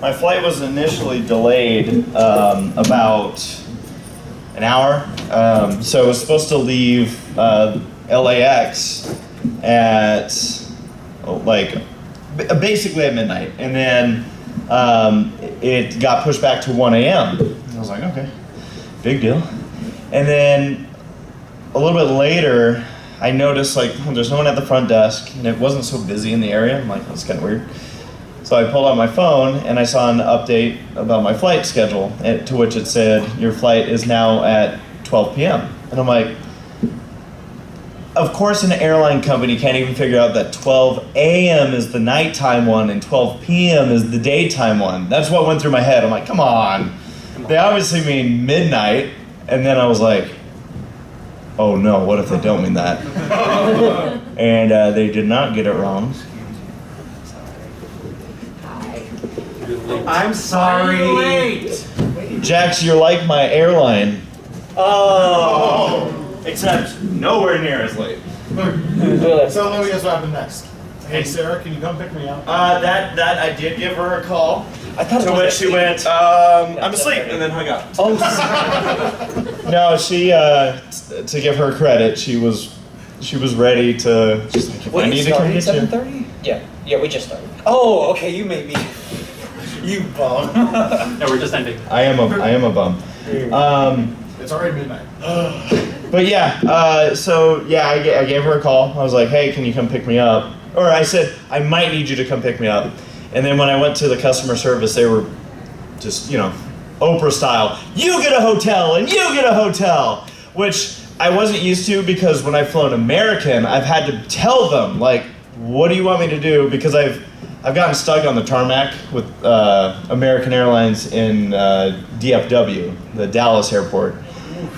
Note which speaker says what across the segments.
Speaker 1: My flight was initially delayed about an hour. So I was supposed to leave LAX at basically at midnight, and then it got pushed back to 1 a.m. I was like, okay, big deal. And then a little bit later, I noticed there's no one at the front desk, and it wasn't so busy in the area. I'm like, that's kind of weird. So I pulled out my phone and I saw an update about my flight schedule, to which it said, your flight is now at 12 p.m. And I'm like, of course an airline company can't even figure out that 12 a.m. is the nighttime one and 12 p.m. is the daytime one. That's what went through my head. I'm like, come on. They obviously mean midnight. And then I was like, oh no, what if they don't mean that? And they did not get it wrong.
Speaker 2: I'm sorry.
Speaker 1: Jax, you're like my airline. Oh. Except nowhere near as late.
Speaker 3: So let me guess what happened next. Hey Sarah, can you come pick me up?
Speaker 1: That I did give her a call.
Speaker 2: I thought
Speaker 1: to which she went, I'm asleep, and then hung up.
Speaker 2: Oh.
Speaker 1: No, she to give her credit, she was ready to just like, if I need to come get you.
Speaker 2: 7:30? Yeah, we just started. Oh, okay, you made me. You bum.
Speaker 4: No, we're just ending.
Speaker 1: I am a bum.
Speaker 3: It's already midnight.
Speaker 1: But yeah, I gave her a call. I was like, hey, can you come pick me up? Or I said, I might need you to come pick me up. And then when I went to the customer service, they were just, Oprah style, you get a hotel and you get a hotel, which I wasn't used to because when I've flown American, I've had to tell them, like, what do you want me to do? Because I've gotten stuck on the tarmac with American Airlines in DFW, the Dallas airport.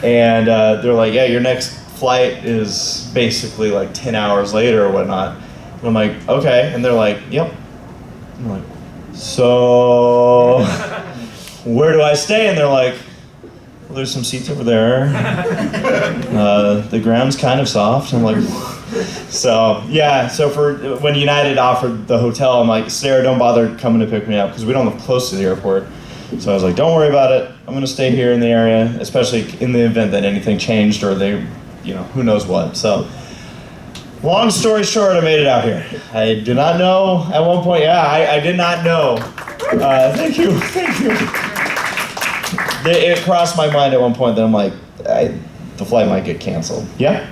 Speaker 1: And they're like, yeah, your next flight is basically like 10 hours later or whatnot. And I'm like, okay. And they're like, yep. I'm like, so where do I stay? And they're like, well, there's some seats over there. The ground's kind of soft. I'm like, so for when United offered the hotel, I'm like, Sarah, don't bother coming to pick me up because we don't live close to the airport. So I was like, don't worry about it. I'm going to stay here in the area, especially in the event that anything changed or they, who knows what. So long story short, I made it out here. I did not know at one point. Yeah, I did not know. Thank you. It crossed my mind at one point that I'm like, the flight might get canceled. Yeah?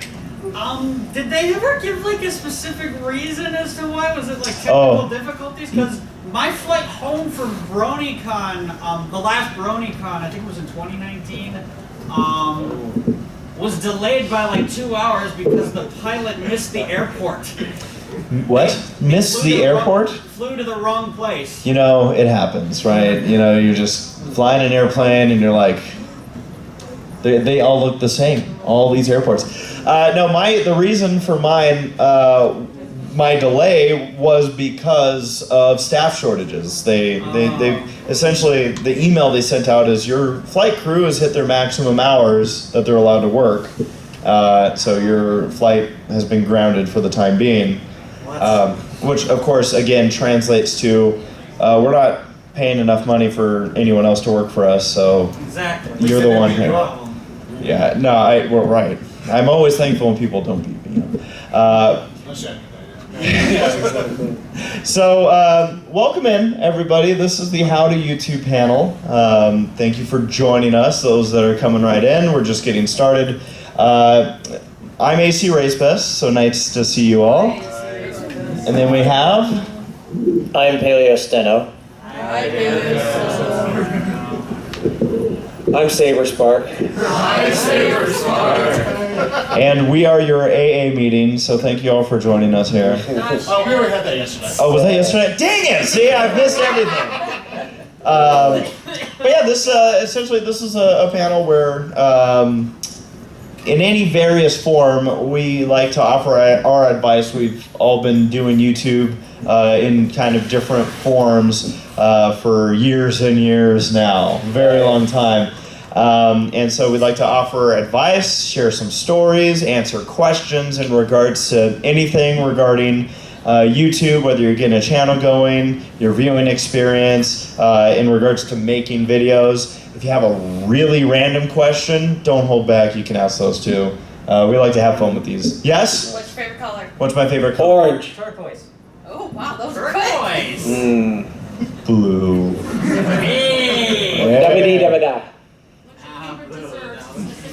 Speaker 5: Did they ever give a specific reason as to why? Was it technical difficulties? Because my flight home from BronyCon, the last BronyCon, I think it was in 2019, was delayed by 2 hours because the pilot missed the airport.
Speaker 1: What? Missed the airport?
Speaker 5: Flew to the wrong place.
Speaker 1: It happens, right? You're just flying an airplane and you're like, they all look the same, all these airports. No, the reason for mine, my delay was because of staff shortages. They essentially, the email they sent out is your flight crew has hit their maximum hours that they're allowed to work. So your flight has been grounded for the time being. Which of course, again, translates to, we're not paying enough money for anyone else to work for us, so
Speaker 5: exactly.
Speaker 1: You're the one here. Yeah, no, we're right. I'm always thankful when people don't beat me up. So, welcome in, everybody. This is the How to YouTube panel. Thank you for joining us, those that are coming right in. We're just getting started. I'm ACRacebest, so nice to see you all. And then we have...
Speaker 2: I'm Paleosteno.
Speaker 5: Hi, Paleosteno.
Speaker 2: I'm Saberspark.
Speaker 5: Hi, Saberspark.
Speaker 1: And we are your AA meeting, so thank you all for joining us here.
Speaker 3: Oh, we already had that yesterday.
Speaker 1: Oh, was that yesterday? Dang it! See, I've missed everything. But yeah, this is a panel where, in any various form, we like to offer our advice. We've all been doing YouTube in kind of different forms for years and years now, very long time. And so we'd like to offer advice, share some stories, answer questions in regards to anything regarding YouTube, whether you're getting a channel going, your viewing experience, in regards to making videos. If you have a really random question, don't hold back. You can ask those too. We like to have fun with these. Yes?
Speaker 4: What's your favorite color?
Speaker 1: What's my favorite color?
Speaker 2: Orange.
Speaker 5: Turquoise.
Speaker 4: Oh, wow, those are good.
Speaker 5: Turquoise.
Speaker 1: Blue.
Speaker 5: Hey.
Speaker 2: Dabba-dee, dabba-da.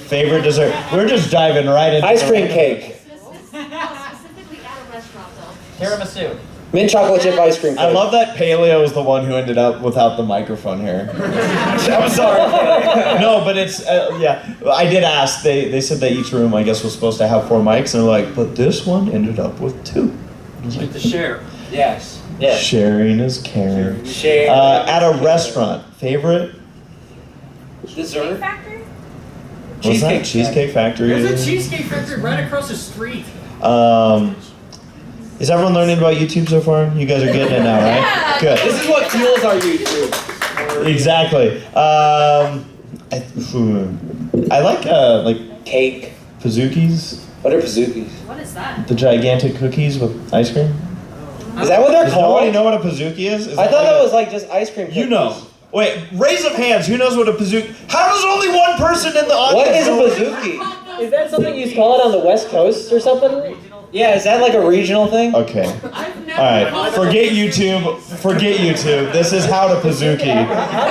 Speaker 1: Favorite dessert? We're just diving right into
Speaker 2: Ice
Speaker 1: the-
Speaker 2: cream cake.
Speaker 6: Specifically at a restaurant though.
Speaker 5: Tiramisu.
Speaker 2: Mint chocolate chip ice cream cake.
Speaker 1: I love that Paleo is the one who ended up without the microphone here.
Speaker 2: I'm sorry.
Speaker 1: No, but it's, yeah. I did ask. They said that each room, I guess, was supposed to have 4 mics, and they're like, but this one ended up with 2. I was like,
Speaker 5: To share.
Speaker 2: Yes. Yes.
Speaker 1: sharing is caring.
Speaker 2: Share.
Speaker 1: At a restaurant, favorite?
Speaker 2: Dessert.
Speaker 4: Factory?
Speaker 1: What's that?
Speaker 2: Cheesecake
Speaker 1: Cheesecake Factory.
Speaker 5: There's a Cheesecake Factory right across the street.
Speaker 1: Is everyone learning about YouTube so far? You guys are getting it now, right?
Speaker 4: Yeah.
Speaker 1: Good.
Speaker 2: This is what fuels our YouTube.
Speaker 1: Exactly. I like
Speaker 2: Cake.
Speaker 1: Pazookies,
Speaker 2: What are pazookies?
Speaker 4: What is that?
Speaker 1: the gigantic cookies with ice cream.
Speaker 2: Is that what they're
Speaker 1: Does
Speaker 2: called?
Speaker 1: nobody know what a pazookie is?
Speaker 2: I thought that was like just ice cream cookies.
Speaker 1: You know. Wait, raise of hands. Who knows what a pazookie? How does only one person in the audience?
Speaker 2: What is a
Speaker 1: know?
Speaker 2: bazooki?
Speaker 7: Is that something you call it on the West Coast or something?
Speaker 2: Yeah, is that like a regional thing?
Speaker 1: Okay.
Speaker 4: I've never
Speaker 1: All right. Forget YouTube. Forget YouTube. This is how to pazookie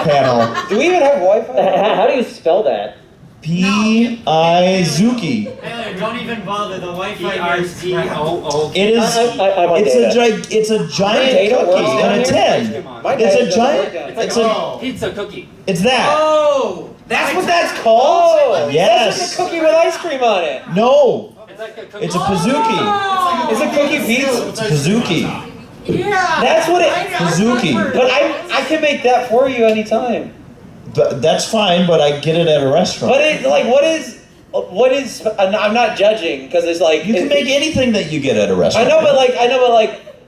Speaker 1: panel.
Speaker 2: Do we even have Wi-Fi?
Speaker 7: How do you spell that?
Speaker 1: P-I-Zuki.
Speaker 5: Hey, don't even bother. The Wi-Fi is
Speaker 1: It is.
Speaker 7: I'm on data.
Speaker 1: It's a giant
Speaker 2: Data
Speaker 1: cookie
Speaker 2: works down
Speaker 1: and a
Speaker 2: here?
Speaker 1: 10.
Speaker 2: My
Speaker 1: It's
Speaker 2: data
Speaker 1: a
Speaker 2: doesn't
Speaker 1: giant.
Speaker 2: work down
Speaker 1: It's
Speaker 2: here.
Speaker 1: a.
Speaker 5: pizza cookie.
Speaker 1: It's that.
Speaker 5: Oh!
Speaker 2: That's what that's called? That's
Speaker 1: Yes.
Speaker 2: just a cookie with ice cream on it.
Speaker 1: No.
Speaker 5: It's like a cookie.
Speaker 1: It's a pazookie.
Speaker 2: It's a cookie pizza.
Speaker 1: It's a pazookie.
Speaker 5: Yeah!
Speaker 2: That's what it.
Speaker 1: Pazookie.
Speaker 2: But I can make that for you anytime.
Speaker 1: That's fine, but I get it at a restaurant.
Speaker 2: But it like what is? I'm not judging because it's like
Speaker 1: You can make anything that you get at a
Speaker 2: I
Speaker 1: restaurant.
Speaker 2: know, but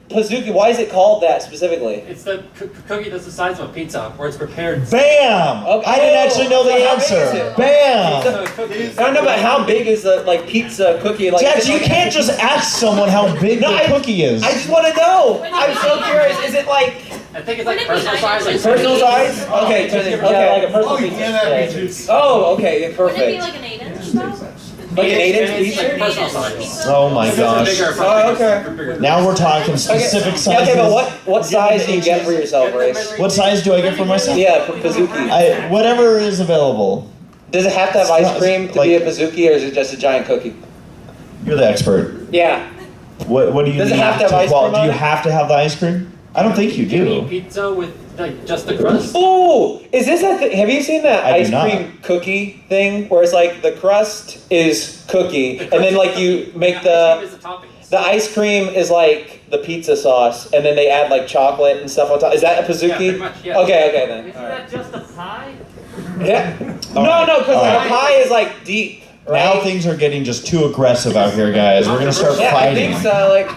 Speaker 2: pazookie. Why is it called that specifically?
Speaker 8: It's the cookie that's the size of a pizza, where it's prepared.
Speaker 1: Bam!
Speaker 2: Okay.
Speaker 1: I didn't actually know the
Speaker 2: So how big is
Speaker 1: answer.
Speaker 2: it?
Speaker 1: Bam!
Speaker 8: Pizza cookies.
Speaker 2: I don't know, but how big is the pizza cookie? Like,
Speaker 1: Jax,
Speaker 2: is it
Speaker 1: you
Speaker 2: like-
Speaker 1: can't just ask someone how big
Speaker 2: No,
Speaker 1: the cookie is.
Speaker 2: I just want to know. I'm so curious. Is it like
Speaker 8: I think it's
Speaker 4: Would
Speaker 8: like
Speaker 4: it be
Speaker 8: personal
Speaker 4: nice
Speaker 8: size.
Speaker 4: if
Speaker 8: Like
Speaker 2: personal size? Okay,
Speaker 7: Just give it
Speaker 2: okay.
Speaker 7: like a personal
Speaker 3: Oh, you
Speaker 7: pizza.
Speaker 3: can't have
Speaker 7: Yeah.
Speaker 3: me juice.
Speaker 2: Oh, okay, yeah,
Speaker 4: Would it be
Speaker 2: perfect.
Speaker 4: like an 8-inch though?
Speaker 2: Like an 8-inch
Speaker 8: It's
Speaker 2: pizza?
Speaker 8: like personal size.
Speaker 1: Oh my
Speaker 8: It's
Speaker 1: gosh.
Speaker 8: bigger.
Speaker 2: Oh, okay.
Speaker 8: Bigger.
Speaker 1: Now we're talking specific
Speaker 2: Okay,
Speaker 1: sizes.
Speaker 2: okay, but what size do you get for yourself, Race?
Speaker 1: What size do I get for myself?
Speaker 2: Yeah, for pazookie.
Speaker 1: Whatever is available.
Speaker 2: Does it have to have ice cream to
Speaker 1: Like-
Speaker 2: be a pazookie, or is it just a giant cookie?
Speaker 1: You're the expert.
Speaker 2: Yeah.
Speaker 1: What do you
Speaker 2: Does it
Speaker 1: need
Speaker 2: have to have ice
Speaker 1: qual-
Speaker 2: cream
Speaker 1: Do
Speaker 2: on
Speaker 1: you
Speaker 2: it?
Speaker 1: have to have the ice cream? I don't think you
Speaker 8: Can you
Speaker 1: do.
Speaker 8: eat pizza with like just the crust?
Speaker 2: Ooh, is this a have you seen that
Speaker 1: I do
Speaker 2: ice
Speaker 1: not.
Speaker 2: cream cookie thing where it's like the crust is cookie and then like you make
Speaker 8: Is
Speaker 2: the
Speaker 8: the toppings.
Speaker 2: ice cream is like the pizza sauce and then they add like chocolate and stuff on top. Is that a pazookie?
Speaker 8: Yeah, pretty much, yeah.
Speaker 2: Okay, then.
Speaker 5: Isn't
Speaker 2: All right.
Speaker 5: that just a pie?
Speaker 2: Yeah.
Speaker 1: All
Speaker 2: No,
Speaker 1: right.
Speaker 2: no, because
Speaker 1: All
Speaker 2: the
Speaker 1: right.
Speaker 2: pie is like deep. Right?
Speaker 1: Now things are getting just too aggressive out here, guys. We're gonna start
Speaker 2: Yeah, I
Speaker 1: fighting.
Speaker 2: think so. Like,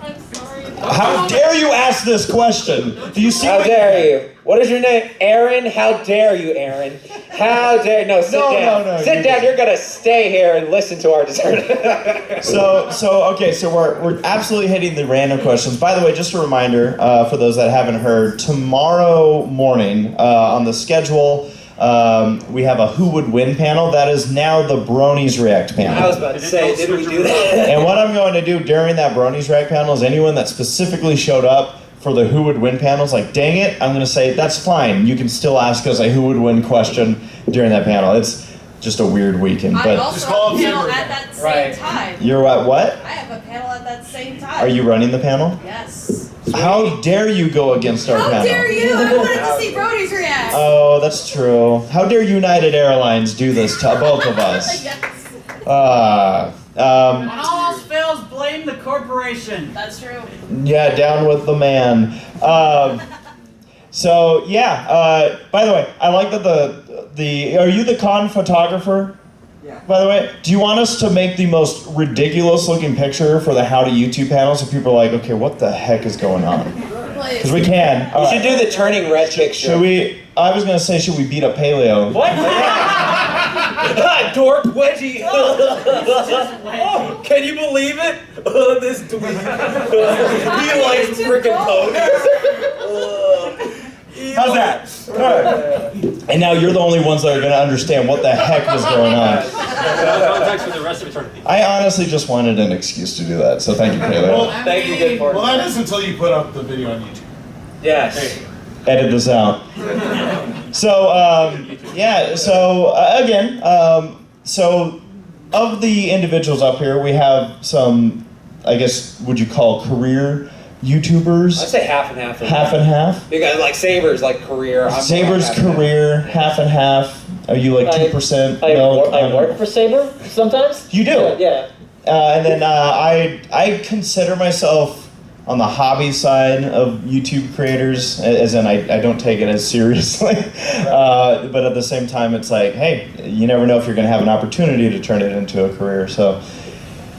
Speaker 4: I'm sorry.
Speaker 1: How dare you ask this question? Do you see?
Speaker 2: how
Speaker 1: what-
Speaker 2: dare you? What is your name? Aaron? How dare you, Aaron? How dare no, sit
Speaker 1: No,
Speaker 2: down.
Speaker 1: no,
Speaker 2: Sit
Speaker 1: you-
Speaker 2: down, you're gonna stay here and listen to our dessert.
Speaker 1: So we're absolutely hitting the random questions. By the way, just a reminder for those that haven't heard, tomorrow morning on the schedule we have a Who Would Win panel. That is now the Bronies React panel.
Speaker 2: I was about to say, did we do that?
Speaker 1: And what I'm going to do during that Bronies React panel is anyone that specifically showed up for the Who Would Win panels, like, dang it, I'm going to say, that's fine. You can still ask us a Who Would Win question during that panel. It's just a weird weekend.
Speaker 4: I
Speaker 1: But
Speaker 4: also
Speaker 3: Just call
Speaker 4: have a
Speaker 3: him
Speaker 4: panel
Speaker 3: Zebra.
Speaker 4: at that same
Speaker 2: Right.
Speaker 4: time.
Speaker 1: you're at what?
Speaker 4: I have a panel at that same time.
Speaker 1: Are you running the panel?
Speaker 4: Yes.
Speaker 1: How dare you go against our
Speaker 4: How
Speaker 1: panel?
Speaker 4: dare you? I wanted to see Brody's react.
Speaker 1: Oh, that's true. How dare United Airlines do this to both of us?
Speaker 4: Yes.
Speaker 5: When all else fails, blame the corporation.
Speaker 4: That's true.
Speaker 1: Yeah, down with the man. So yeah. By the way, I like that the. Are you the con photographer?
Speaker 2: Yeah.
Speaker 1: By the way, do you want us to make the most ridiculous looking picture for the How to YouTube panel so people are like, okay, what the heck is going on?
Speaker 4: Please.
Speaker 1: Because we can. All
Speaker 2: You
Speaker 1: right.
Speaker 2: should do the turning red picture.
Speaker 1: Should we? I was gonna say, should we beat up Paleo?
Speaker 2: What? Dork wedgie. Oh, can you believe it? Oh, this dweeb. He likes freaking ponies.
Speaker 1: How's that? All right. And now you're the only ones that are gonna understand what the heck was going on.
Speaker 8: Context for the rest of eternity.
Speaker 1: I honestly just wanted an excuse to do that, so thank you, Paleo.
Speaker 2: Thank you, good
Speaker 3: Well,
Speaker 2: partner.
Speaker 3: that is until you put up the video on YouTube.
Speaker 2: Yes.
Speaker 1: Edit this out. So, yeah, so again, so of the individuals up here, we have some, I guess, would you call career YouTubers?
Speaker 2: I'd say half and half.
Speaker 1: Half and half?
Speaker 2: Because like Saber's like career. I'm
Speaker 1: Saber's
Speaker 2: half and half.
Speaker 1: career, half and half. Are you like 2%?
Speaker 7: I work for Saber sometimes.
Speaker 1: You do?
Speaker 7: Yeah.
Speaker 1: And then I consider myself on the hobby side of YouTube creators, as in I don't take it as seriously. But at the same time, it's like, hey, you never know if you're going to have an opportunity to turn it into a career. So,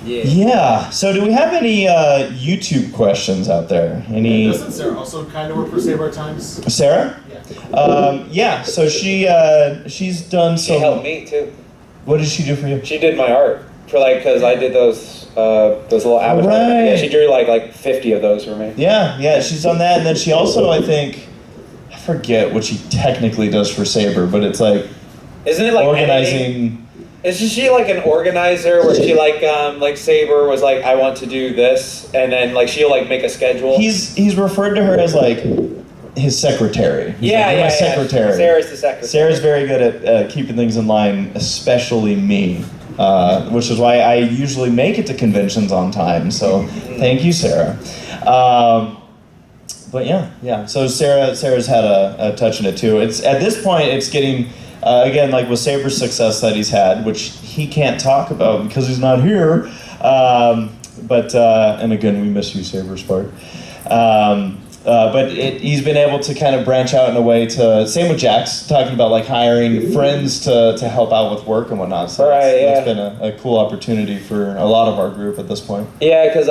Speaker 1: yeah. So do we have any YouTube questions out there? Any?
Speaker 3: Doesn't Sarah also kind of work for Saber at times?
Speaker 1: Sarah?
Speaker 3: Yeah.
Speaker 1: Yeah. So she's done
Speaker 2: She
Speaker 1: some.
Speaker 2: helped me too.
Speaker 1: What did she do for you?
Speaker 2: She did my art for like, cause I did those little avatars.
Speaker 1: Right.
Speaker 2: Yeah, she drew like 50 of those for me.
Speaker 1: Yeah, she's done that, and then she also, I think, I forget what she technically does for Saber, but it's like
Speaker 2: Isn't it like editing?
Speaker 1: organizing.
Speaker 2: Isn't she like an organizer where she like Saber was like, I want to do this, and then like she'll like make a schedule.
Speaker 1: He's referred to her as like his secretary. He's
Speaker 2: Yeah,
Speaker 1: like, "You're
Speaker 2: yeah,
Speaker 1: my secretary."
Speaker 2: Sarah's the secretary.
Speaker 1: Sarah's very good at keeping things in line, especially me, which is why I usually make it to conventions on time. So thank you, Sarah. But yeah. So Sarah's had a touch in it too. It's at this point it's getting again like with Saber's success that he's had, which he can't talk about because he's not here. But and again we miss you, Saber Spark. But he's been able to kind of branch out in a way to, same with Jax, talking about like hiring friends to help out with work and whatnot. So it's been a cool opportunity for a lot of our group at this point.
Speaker 2: Yeah, because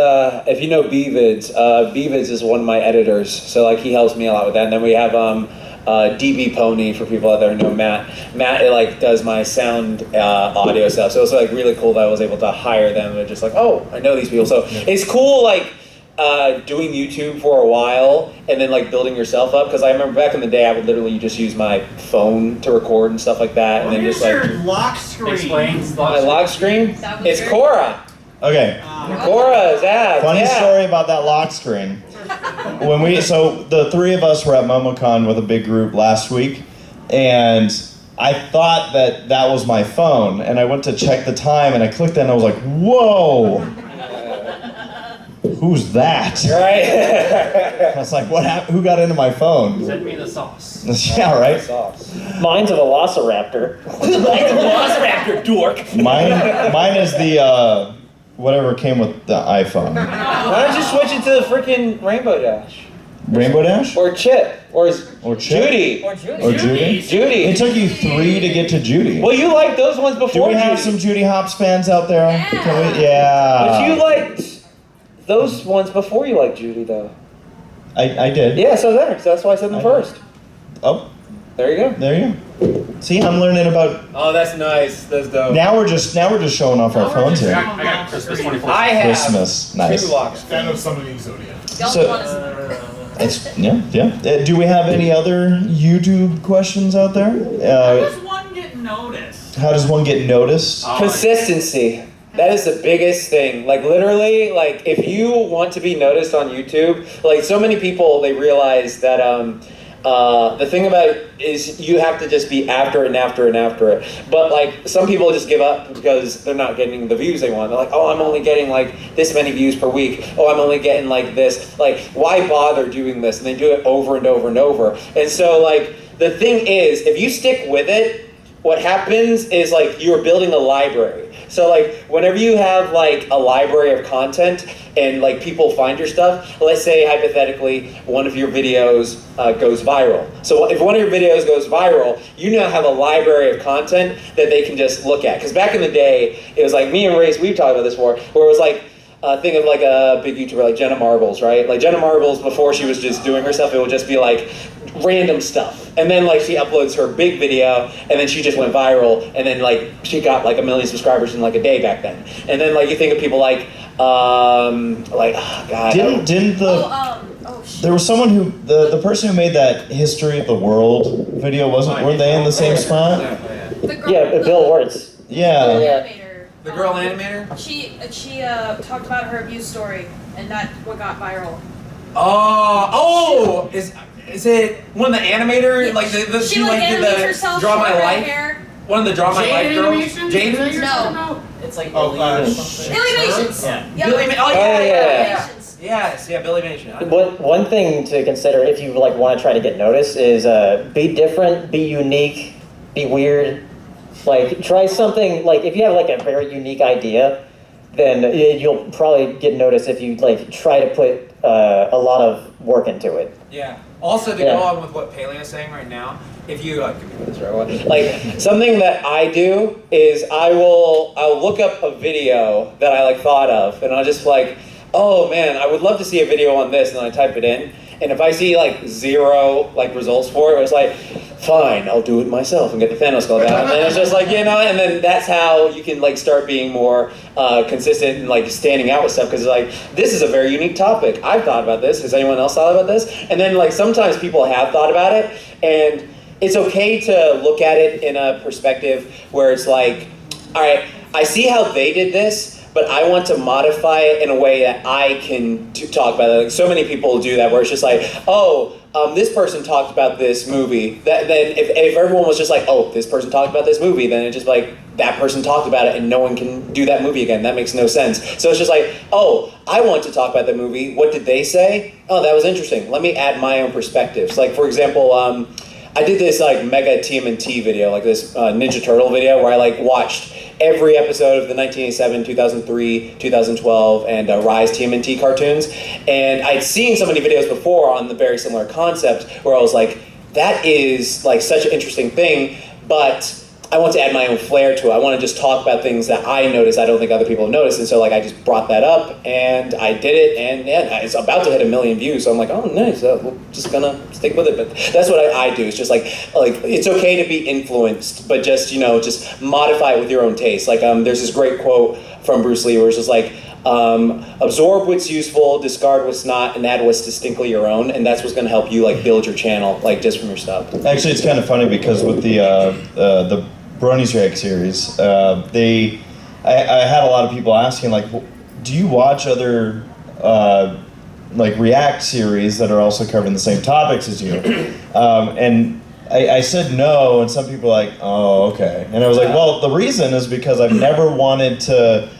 Speaker 2: if you know BVids, BVids is one of my editors, so like he helps me a lot with that. And then we have DB Pony for people out there who know Matt. Matt like does my sound audio stuff, so it's like really cool that I was able to hire them. They're just like, oh, I know these people, so it's cool like. Doing YouTube for a while and then like building yourself up, because I remember back in the day I would literally just use my phone to record and stuff like that, and then
Speaker 5: Here's
Speaker 2: just like
Speaker 5: your lock screen.
Speaker 8: Explains
Speaker 2: my lock screen.
Speaker 4: That was
Speaker 2: It's
Speaker 4: very-
Speaker 2: Cora.
Speaker 1: Okay.
Speaker 2: Cora's ads.
Speaker 1: Funny
Speaker 2: yeah.
Speaker 1: story about that lock screen. So the three of us were at MomoCon with a big group last week, and I thought that was my phone, and I went to check the time, and I clicked it, and I was like, whoa. Who's that?
Speaker 2: Right.
Speaker 1: I was like, what happened? Who got into my phone?
Speaker 8: Send me the sauce.
Speaker 1: Yeah, right?
Speaker 2: Sauce.
Speaker 7: Mine's a Velociraptor.
Speaker 2: Velociraptor dork.
Speaker 1: Mine is the whatever came with the iPhone.
Speaker 2: Why don't you switch it to the freaking Rainbow Dash?
Speaker 1: Rainbow Dash?
Speaker 2: Or Chip? Or
Speaker 1: Chip?
Speaker 2: Judy?
Speaker 7: Or Judy.
Speaker 1: Or Judy?
Speaker 2: Judy.
Speaker 1: It took you 3 to get to Judy.
Speaker 2: Well, you liked those ones
Speaker 1: Do
Speaker 2: before
Speaker 1: we have
Speaker 2: Judy.
Speaker 1: some Judy Hops fans out there?
Speaker 4: Yeah.
Speaker 1: Can we? Yeah.
Speaker 2: But you liked those ones before you liked Judy, though.
Speaker 1: I did.
Speaker 2: Yeah, so there. So that's why I said them
Speaker 1: I
Speaker 2: first.
Speaker 1: Oh,
Speaker 2: There you go.
Speaker 1: there you go. See, I'm learning about.
Speaker 2: Oh, that's nice. That's dope.
Speaker 1: Now we're just showing off our phones
Speaker 8: I
Speaker 1: here.
Speaker 8: got Christmas 24.
Speaker 2: I have
Speaker 1: Christmas, nice.
Speaker 2: two locks.
Speaker 3: Kind of summoning Zodiac.
Speaker 4: Don't
Speaker 1: So-
Speaker 4: want us.
Speaker 1: It's yeah. Do we have any other YouTube questions out there?
Speaker 5: How does one get noticed?
Speaker 1: How does one get noticed?
Speaker 2: Consistency. That is the biggest thing. Like literally, like if you want to be noticed on YouTube, like so many people, they realize that the thing about it is you have to just be after it and after it and after it. But like some people just give up because they're not getting the views they want. They're like, oh, I'm only getting like this many views per week. Oh, I'm only getting like this. Like, why bother doing this? And they do it over and over and over. And so like the thing is, if you stick with it, what happens is like you're building a library. So like whenever you have like a library of content and like people find your stuff, let's say hypothetically one of your videos goes viral. So if one of your videos goes viral, you now have a library of content that they can just look at. Because back in the day, it was like me and Race, we've talked about this before, where it was like think of like a big YouTuber like Jenna Marbles, right? Like Jenna Marbles, before she was just doing her stuff, it would just be like random stuff. And then like she uploads her big video, and then she just went viral, and then like she got like 1 million subscribers in like a day back then. And then like you think of people like oh God.
Speaker 1: Didn't the there was someone who the person who made that History of the World video weren't they in the same spot?
Speaker 7: Yeah, Bill Wirtz.
Speaker 1: Yeah.
Speaker 4: Animator.
Speaker 9: The girl animator?
Speaker 4: She talked about her abuse story, and that's what got viral.
Speaker 9: Is it one of the animators? Like
Speaker 4: she
Speaker 9: like did
Speaker 4: animates
Speaker 9: the
Speaker 4: herself,
Speaker 9: Draw My
Speaker 4: short red
Speaker 9: Life?
Speaker 4: hair.
Speaker 9: One of the Draw My
Speaker 5: Jade
Speaker 9: Life girls?
Speaker 5: animation?
Speaker 9: Jade?
Speaker 5: Is that you're
Speaker 4: No.
Speaker 5: talking about?
Speaker 7: It's like
Speaker 4: Animations.
Speaker 7: Yeah.
Speaker 4: Yep.
Speaker 9: Billy oh yeah,
Speaker 4: Animations.
Speaker 9: Yes, yeah, Billy Nation.
Speaker 7: One thing to consider if you like want to try to get noticed is be different, be unique, be weird. Like try something. Like if you have like a very unique idea, then you'll probably get noticed if you like try to put a lot of work into it.
Speaker 9: Yeah. Also, to go on with what Paleo is saying right now, if you
Speaker 2: like something that I do is I'll look up a video that I like thought of, and I'll just like, oh man, I would love to see a video on this, and then I type it in, and if I see like 0 like results for it, it's like, fine, I'll do it myself and get the Thanos skull down, and then it's just like, you know, and then that's how you can like start being more consistent and like standing out with stuff, because it's like, this is a very unique topic. I've thought about this. Has anyone else thought about this? And then like sometimes people have thought about it, and it's okay to look at it in a perspective where it's like, all right, I see how they did this, but I want to modify it in a way that I can talk about it. Like so many people do that, where it's just like, this person talked about this movie. Then if everyone was just like, oh, this person talked about this movie, then it's just like that person talked about it, and no one can do that movie again. That makes no sense. So it's just like, oh, I want to talk about the movie. What did they say? Oh, that was interesting. Let me add my own perspectives. Like for example, I did this like mega TMNT video, like this Ninja Turtle video, where I like watched every episode of the 1987, 2003, 2012, and Rise TMNT cartoons. And I'd seen so many videos before on the very similar concept, where I was like, that is like such an interesting thing, but I want to add my own flair to it. I want to just talk about things that I noticed I don't think other people have noticed. And so like I just brought that up, and I did it, and yeah, it's about to hit 1 million views. So I'm like, oh nice, we're just gonna stick with it. But that's what I do. It's just like it's okay to be influenced, but just, you know, just modify it with your own taste. Like there's this great quote from Bruce Lee where it's just like, absorb what's useful, discard what's not, and add what's distinctly your own, and that's what's going to help you like build your channel, like just from your stuff.
Speaker 1: Actually, it's kind of funny because with the Bronies React series, I had a lot of people asking like, do you watch other like React series that are also covering the same topics as you? And I said no, and some people were like, oh, okay. And I was like, well, the reason is because I've never wanted to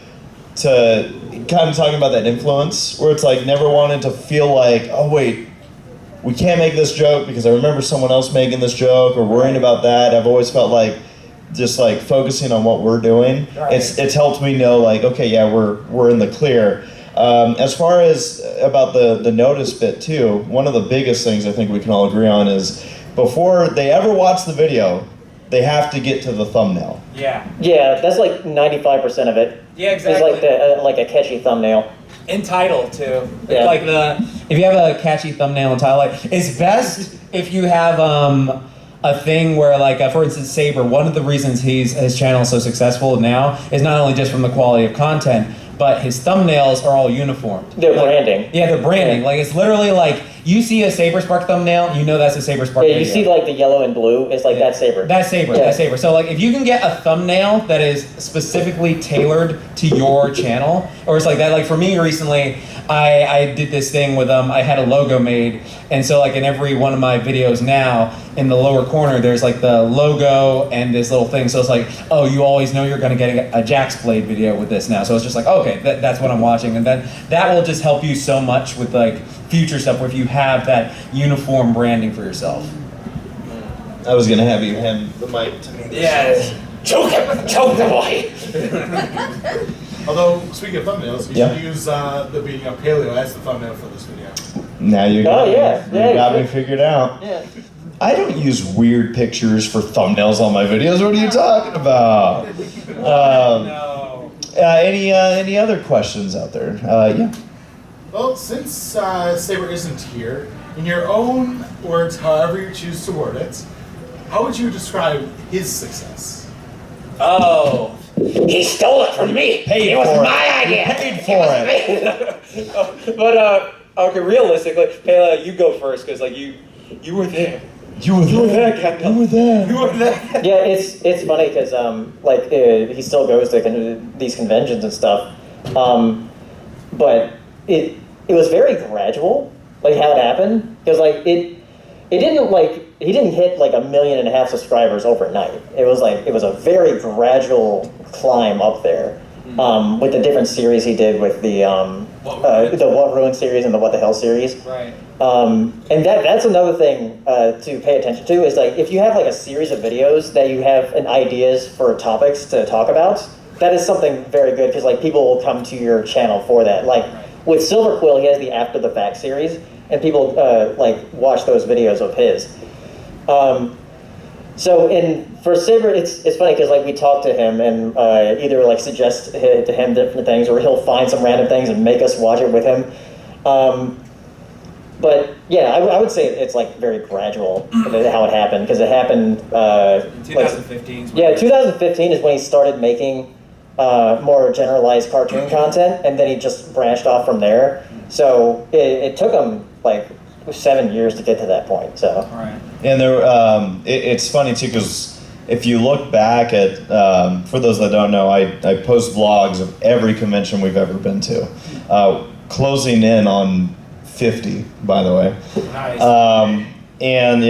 Speaker 1: kind of talking about that influence, where it's like never wanted to feel like, oh wait, we can't make this joke because I remember someone else making this joke, or worrying about that. I've always felt like just like focusing on what we're doing. Right. It's helped me know like, okay, yeah, we're in the clear. As far as about the notice bit too, one of the biggest things I think we can all agree on is before they ever watch the video, they have to get to the thumbnail.
Speaker 9: Yeah.
Speaker 7: Yeah, that's like 95% of it.
Speaker 9: Yeah, exactly.
Speaker 7: It's like like a catchy thumbnail.
Speaker 9: And title too.
Speaker 7: Yeah.
Speaker 9: Like if you have a catchy thumbnail and title, like it's best if you have a thing where like for instance Saber, one of the reasons his channel is so successful now is not only just from the quality of content, but his thumbnails are all uniformed.
Speaker 7: They're branding.
Speaker 9: Yeah, they're branding. Like it's literally like you see a Saber Spark thumbnail, you know that's a Saber Spark
Speaker 7: video.
Speaker 9: video.
Speaker 7: You see like the yellow and blue, it's like that's Saber.
Speaker 9: That's Saber,
Speaker 7: yeah.
Speaker 9: That's Saber. So like if you can get a thumbnail that is specifically tailored to your channel, or it's like that, like for me recently, I did this thing with I had a logo made, and so like in every one of my videos now, in the lower corner there's like the logo and this little thing, so it's like, oh, you always know you're gonna get a Jaxblade video with this now, so it's just like, okay, that's what I'm watching, and then that will just help you so much with like future stuff where if you have that uniform branding for yourself.
Speaker 1: I was gonna have you hand the mic to me.
Speaker 9: Yes.
Speaker 2: Choke the boy.
Speaker 3: Although, speaking of thumbnails, we
Speaker 1: Yeah.
Speaker 3: should use the beating up Paleo as the thumbnail for this video.
Speaker 1: Now you got,
Speaker 7: Oh, yeah. Yeah,
Speaker 1: you got
Speaker 7: you
Speaker 1: me figured out.
Speaker 7: Yeah.
Speaker 1: I don't use weird pictures for thumbnails on my videos. What are you talking about?
Speaker 9: No.
Speaker 1: Any other questions out there? Yeah.
Speaker 3: Well, since Saber isn't here, in your own words, however you choose to word it, how would you describe his success?
Speaker 2: Oh, he stole it from me.
Speaker 1: Paid
Speaker 2: it was
Speaker 1: for
Speaker 2: my
Speaker 1: it.
Speaker 2: idea.
Speaker 1: You paid for
Speaker 2: it. But okay, realistically, Pela, you go first because like you were there.
Speaker 1: You were there,
Speaker 2: Captain.
Speaker 1: You were there.
Speaker 2: You were there.
Speaker 7: Yeah, it's funny because he still goes to these conventions and stuff, but it was very gradual, like how it happened, because like it didn't like he didn't hit like 1.5 million subscribers overnight. It was a very gradual climb up there, with the different series he did with the What Ruined series and the What the Hell series.
Speaker 5: Right.
Speaker 7: And that's another thing to pay attention to is like if you have like a series of videos that you have ideas for topics to talk about, that is something very good because like people will come to your channel for that. Like with Silver Quill, he has the After the Fact series, and people like watch those videos of his. So for Saber, it's funny because like we talk to him and either like suggest to him different things, or he'll find some random things and make us watch it with him. But yeah, I would say it's like very gradual how it happened because it happened.
Speaker 8: 2015.
Speaker 7: 2015 is when he started making more generalized cartoon content, and then he just branched off from there. So it took him like 7 years to get to that point. So.
Speaker 5: Right.
Speaker 1: And there, it's funny too because if you look back at, for those that don't know, I post vlogs of every convention we've ever been to, closing in on 50, by the way.
Speaker 5: Nice.
Speaker 1: And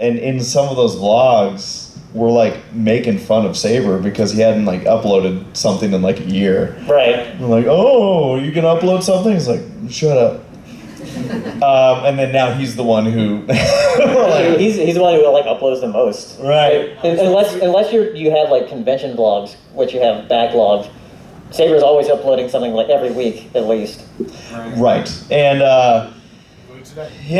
Speaker 1: in some of those vlogs, we're like making fun of Saber because he hadn't like uploaded something in like a year.
Speaker 7: Right.
Speaker 1: We're like, oh, you can upload something? He's like, shut up. And then now he's the one who like,
Speaker 7: he's the one who like uploads the most.
Speaker 1: Right.
Speaker 7: Unless you have like convention vlogs, which you have backlogged. Saber's always uploading something like every week at least.
Speaker 1: Right. And he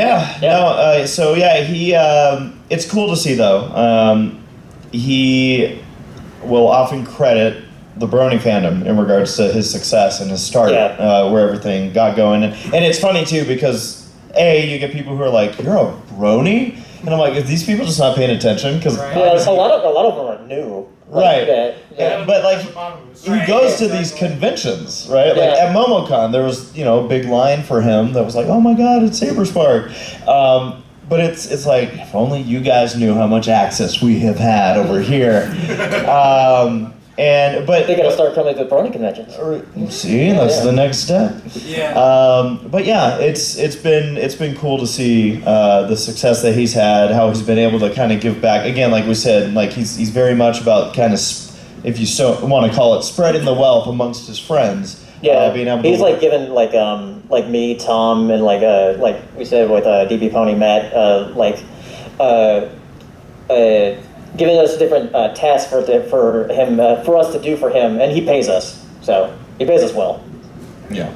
Speaker 1: it's cool to see though. He will often credit the Brony fandom in regards to his success and his start, where everything got going. And it's funny too because you get people who are like, "You're a Brony," and I'm like, "Are these people just not paying attention?" Because
Speaker 7: a lot of them are new.
Speaker 1: Right. But like
Speaker 3: He
Speaker 1: goes to these conventions, right? Like at MomoCon, there was a big line for him that was like, "Oh my God, it's Saberspark." But it's like if only you guys knew how much access we have had over here. But
Speaker 7: they gotta start coming to the Pony conventions.
Speaker 1: See, that's the next step.
Speaker 5: Yeah.
Speaker 1: But yeah, it's been cool to see the success that he's had, how he's been able to kind of give back. Again, like we said, like he's very much about kind of, if you so want to call it, spreading the wealth amongst his friends.
Speaker 7: Yeah,
Speaker 1: being able to
Speaker 7: he's like giving like me, Tom, and like we said with DB Pony Matt, giving us different tasks for him for us to do for him, and he pays us. So he pays us well.
Speaker 1: Yeah.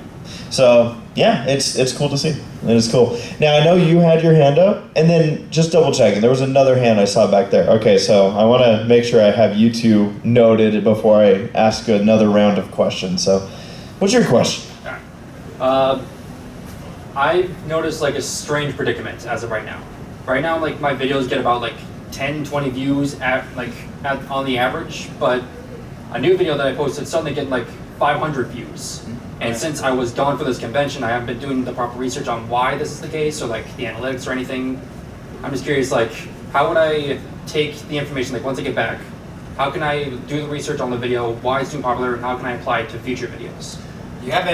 Speaker 1: So yeah, it's cool to see. It is cool. Now I know you had your hand up, and then just double checking. There was another hand I saw back there. Okay, so I want to make sure I have you two noted before I ask another round of questions. So, what's your question?
Speaker 8: I've noticed like a strange predicament as of right now. Right now, like my videos get about like 10, 20 views on the average, but a new video that I posted suddenly getting like 500 views. And since I was gone for this convention, I haven't been doing the proper research on why this is the case, or like the analytics or anything. I'm just curious, like, how would I take the information, like once I get back, how can I do the research on the video, why it's doing popular, and how can I apply it to future videos?
Speaker 2: You have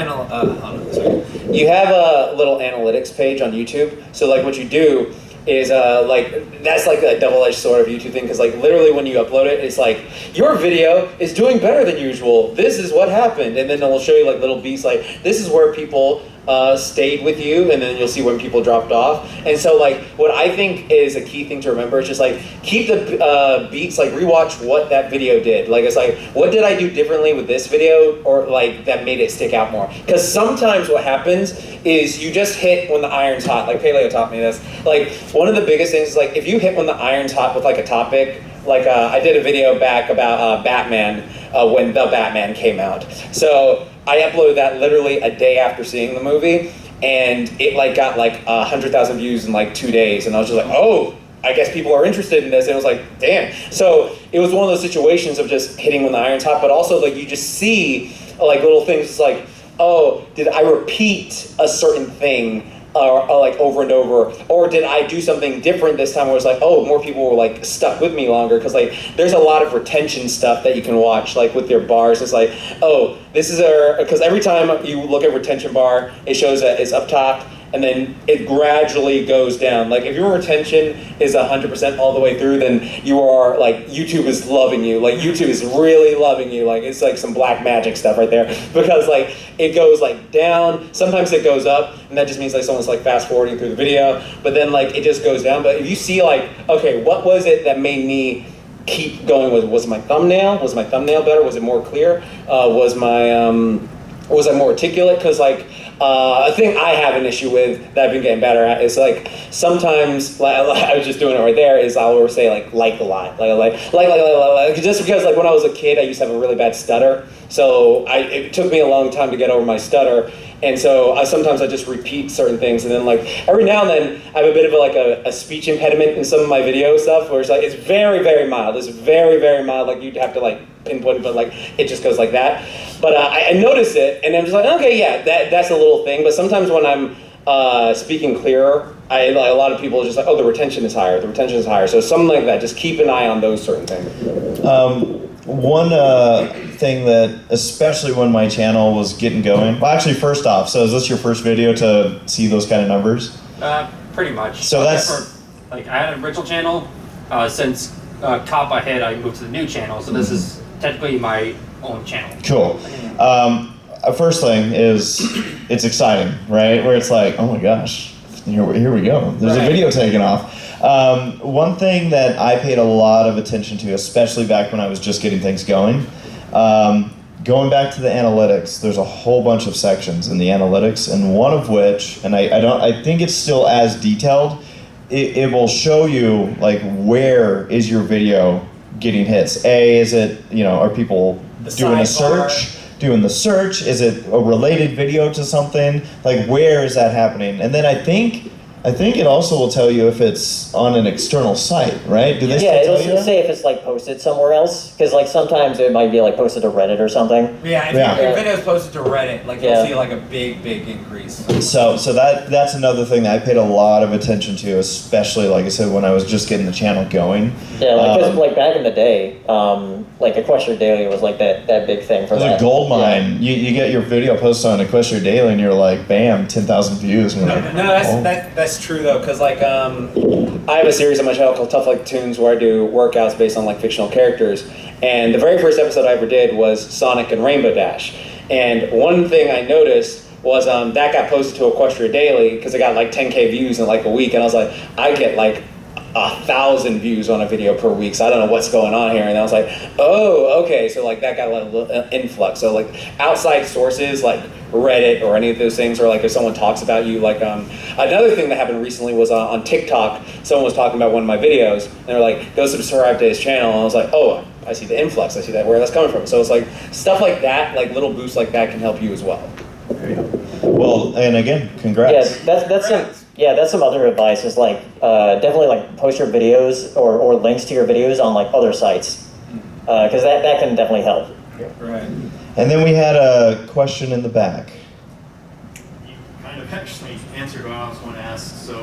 Speaker 2: You have a little analytics page on YouTube. So like what you do is that's like a double-edged sword of YouTube thing, because like literally when you upload it, it's like your video is doing better than usual. This is what happened, and then it'll show you like little beats like this is where people stayed with you, and then you'll see when people dropped off. And so like what I think is a key thing to remember is just like keep the beats, like rewatch what that video did. Like it's like, what did I do differently with this video, or like that made it stick out more? Because sometimes what happens is you just hit when the iron's hot. Like Paleo taught me this. Like one of the biggest things is like if you hit when the iron's hot with like a topic. Like I did a video back about Batman when the Batman came out. So I uploaded that literally a day after seeing the movie, and it like got like 100,000 views in like 2 days, and I was just like, oh, I guess people are interested in this. And it was like, damn. So it was one of those situations of just hitting when the iron's hot, but also like you just see like little things. It's like, oh, did I repeat a certain thing? Or like over and over, or did I do something different this time where it's like, oh, more people were like stuck with me longer? Because like there's a lot of retention stuff that you can watch, like with your bars. It's like, oh, this is because every time you look at retention bar, it shows that it's up top, and then it gradually goes down. Like if your retention is 100% all the way through, then you are like, YouTube is loving you. Like YouTube is really loving you. Like it's like some black magic stuff right there, because like it goes like down, sometimes it goes up, and that just means like someone's like fast forwarding through the video, but then like it just goes down. But if you see like, okay, what was it that made me keep going? Was my thumbnail? Was my thumbnail better? Was it more clear? Was I more articulate? Because like a thing I have an issue with that I've been getting better at is like sometimes, like I was just doing it right there, is I'll always say like a lot, like just because like when I was a kid I used to have a really bad stutter, so it took me a long time to get over my stutter. And so sometimes I just repeat certain things, and then like every now and then I have a bit of a speech impediment in some of my video stuff, where it's like it's very, very mild. It's very, very mild. Like you'd have to like pinpoint it, but like it just goes like that. But I notice it, and I'm just like, okay, yeah, that's a little thing. But sometimes when I'm speaking clearer, a lot of people are just like, oh, the retention is higher. The retention is higher. So something like that. Just keep an eye on those certain things.
Speaker 1: One thing that, especially when my channel was getting going, well, actually, first off, so is this your first video to see those kind of numbers?
Speaker 8: Pretty much.
Speaker 1: So that's
Speaker 8: like I had an original channel. Since Kappa hit, I moved to the new channel. So this is technically my own channel.
Speaker 1: Cool. First thing is, it's exciting, right? Where it's like, oh my gosh, here we go. There's a video taking off. One thing that I paid a lot of attention to, especially back when I was just getting things going, going back to the analytics, there's a whole bunch of sections in the analytics, and one of which, and I think it's still as detailed, it will show you like where is your video getting hits. Is it, are people doing a search? Doing the search? Is it a related video to something? Like where is that happening? And then I think it also will tell you if it's on an external site, right? Do they still tell you
Speaker 7: it'll say if it's like posted somewhere else, because like sometimes it might be like posted to Reddit or something.
Speaker 9: Yeah, if your video is posted to Reddit, like you'll see like a big increase.
Speaker 1: So that's another thing that I paid a lot of attention to, especially like I said when I was just getting the channel going.
Speaker 7: Yeah, because like back in the day, like Equestria Daily was like that big thing for
Speaker 1: it was
Speaker 7: that.
Speaker 1: a gold mine. Yeah. You get your video posted on Equestria Daily, and you're like, bam, 10,000 views. And
Speaker 9: No, that's true though, because like
Speaker 2: I have a series on my channel called Tough Like Tunes where I do workouts based on like fictional characters, and the very first episode I ever did was Sonic and Rainbow Dash. And one thing I noticed was that got posted to Equestria Daily because it got like 10K views in like a week, and I was like, I get like 1,000 views on a video per week, so I don't know what's going on here. And I was like, oh, okay, so like that got a little influx. So like outside sources like Reddit or any of those things, or like if someone talks about you, like another thing that happened recently was on TikTok, someone was talking about one of my videos, and they're like, go subscribe to his channel, and I was like, oh, I see the influx, I see that where that's coming from. So it's like stuff like that, like little boosts like that can help you as well.
Speaker 1: There you go. Well, and again, congrats.
Speaker 7: Yeah, that's some other advice. Is like definitely like post your videos or links to your videos on like other sites, because that can definitely help.
Speaker 9: Right.
Speaker 1: And then we had a question in the back.
Speaker 10: You kind of actually answered what I was going to ask. So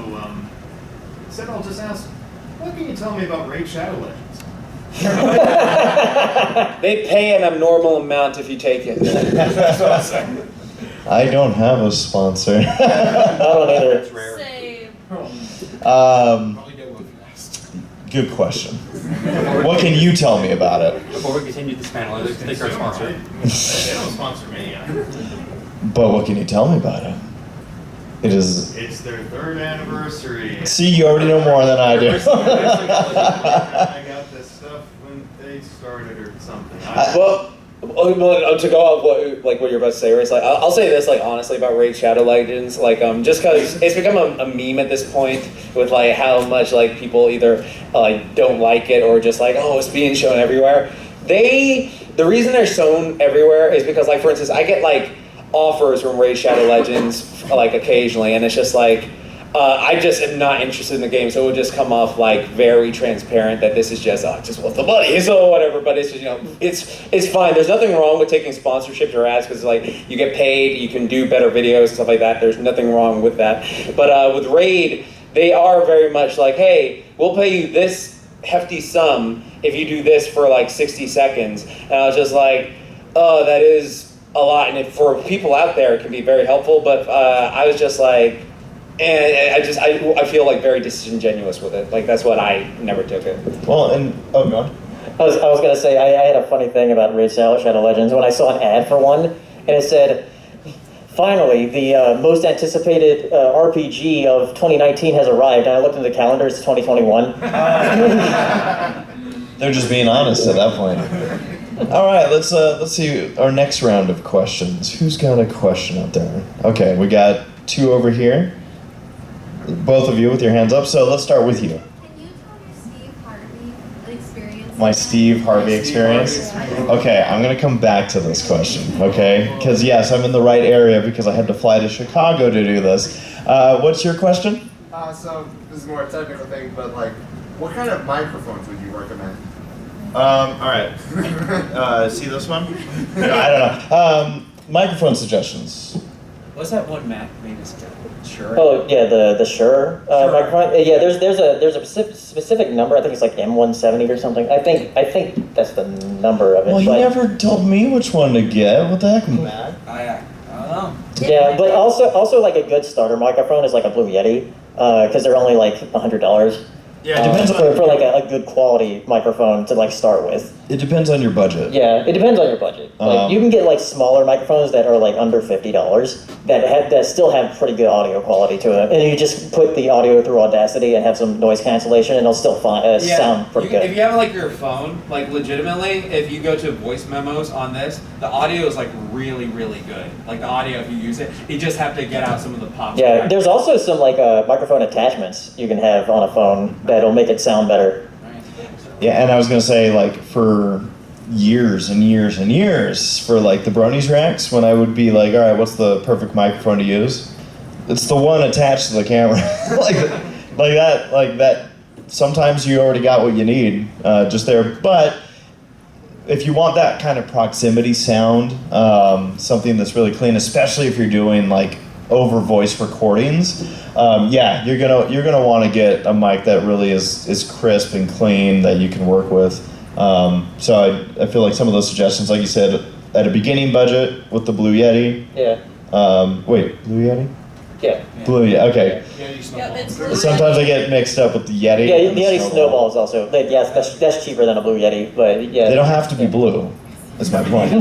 Speaker 10: instead I'll just ask, what can you tell me about Raid Shadow Legends?
Speaker 2: They pay an abnormal amount if you take it.
Speaker 10: That's what I'm saying.
Speaker 1: I don't have a sponsor.
Speaker 7: I don't either.
Speaker 8: It's rare.
Speaker 4: Same.
Speaker 3: Probably get one fast.
Speaker 1: Good question. What can you tell me about it?
Speaker 8: Before we continue this panel, let's take our sponsor.
Speaker 10: They don't sponsor me.
Speaker 1: But what can you tell me about it? It is.
Speaker 10: It's their 3rd anniversary.
Speaker 1: See, you already know more than I do.
Speaker 10: I got this stuff when they started or something.
Speaker 2: Well, to go off what you're about to say, it's like I'll say this like honestly about Raid Shadow Legends, like just because it's become a meme at this point with like how much like people either don't like it or just like, oh, it's being shown everywhere. The reason they're shown everywhere is because, like, for instance, I get like offers from Raid Shadow Legends like occasionally, and it's just like I just am not interested in the game, so it would just come off like very transparent that this is just what the money is or whatever. But it's just, it's fine. There's nothing wrong with taking sponsorships or ads because like you get paid, you can do better videos and stuff like that. There's nothing wrong with that. But with Raid, they are very much like, hey, we'll pay you this hefty sum if you do this for like 60 seconds. And I was just like, oh, that is a lot. And for people out there, it can be very helpful. But I was just like, and I feel like very disingenuous with it. Like that's what I never took it.
Speaker 1: Well, and oh, go on.
Speaker 7: I was gonna say I had a funny thing about Raid Shadow Legends when I saw an ad for one, and it said, "Finally, the most anticipated RPG of 2019 has arrived." And I looked into the calendar; it's 2021.
Speaker 1: They're just being honest at that point. All right, let's see our next round of questions. Who's got a question out there? Okay, we got 2 over here. Both of you with your hands up. So let's start with you.
Speaker 6: Can you tell your Steve Harvey experience?
Speaker 1: My Steve Harvey experience? Okay, I'm going to come back to this question, okay? Because yes, I'm in the right area because I had to fly to Chicago to do this. What's your question?
Speaker 11: So this is more a technical thing, but like, what kind of microphones would you recommend?
Speaker 1: All right. See this one? No, I don't know. Microphone suggestions.
Speaker 9: What's that one Mac made us get? Sure.
Speaker 7: Oh yeah, the Shure microphone. Yeah, there's a specific number. I think it's like M170 or something. I think that's the number of it.
Speaker 1: Well, you never told me which one to get. What the heck, Matt?
Speaker 9: I don't know.
Speaker 7: Yeah, but also like a good starter microphone is like a Blue Yeti, because they're only like $100.
Speaker 1: Yeah, it depends
Speaker 7: for like a good quality microphone to like start with.
Speaker 1: It depends on your budget.
Speaker 7: Yeah, it depends on your budget. Like you can get like smaller microphones that are like under $50 that still have pretty good audio quality to them, and you just put the audio through Audacity and have some noise cancellation, and it'll still sound pretty good.
Speaker 9: If you have like your phone, like legitimately, if you go to voice memos on this, the audio is like really, really good. Like the audio, if you use it, you just have to get out some of the pops.
Speaker 7: Yeah, there's also some like microphone attachments you can have on a phone that'll make it sound better.
Speaker 1: Yeah, and I was gonna say, like, for years and years and years, for like the Bronies racks, when I would be like, all right, what's the perfect microphone to use? It's the one attached to the camera. like that. Sometimes you already got what you need just there. But if you want that kind of proximity sound, something that's really clean, especially if you're doing like over voice recordings, you're gonna want to get a mic that really is crisp and clean that you can work with. So I feel like some of those suggestions, like you said, at a beginning budget with the Blue Yeti.
Speaker 7: Yeah.
Speaker 1: Wait, Blue Yeti?
Speaker 7: Yeah.
Speaker 1: Blue Yeti. Okay. Sometimes I get mixed up with the Yeti.
Speaker 7: Yeah, the Yeti Snowball is also. Yes, that's cheaper than a Blue Yeti, but yeah.
Speaker 1: They don't have to be blue. That's my point.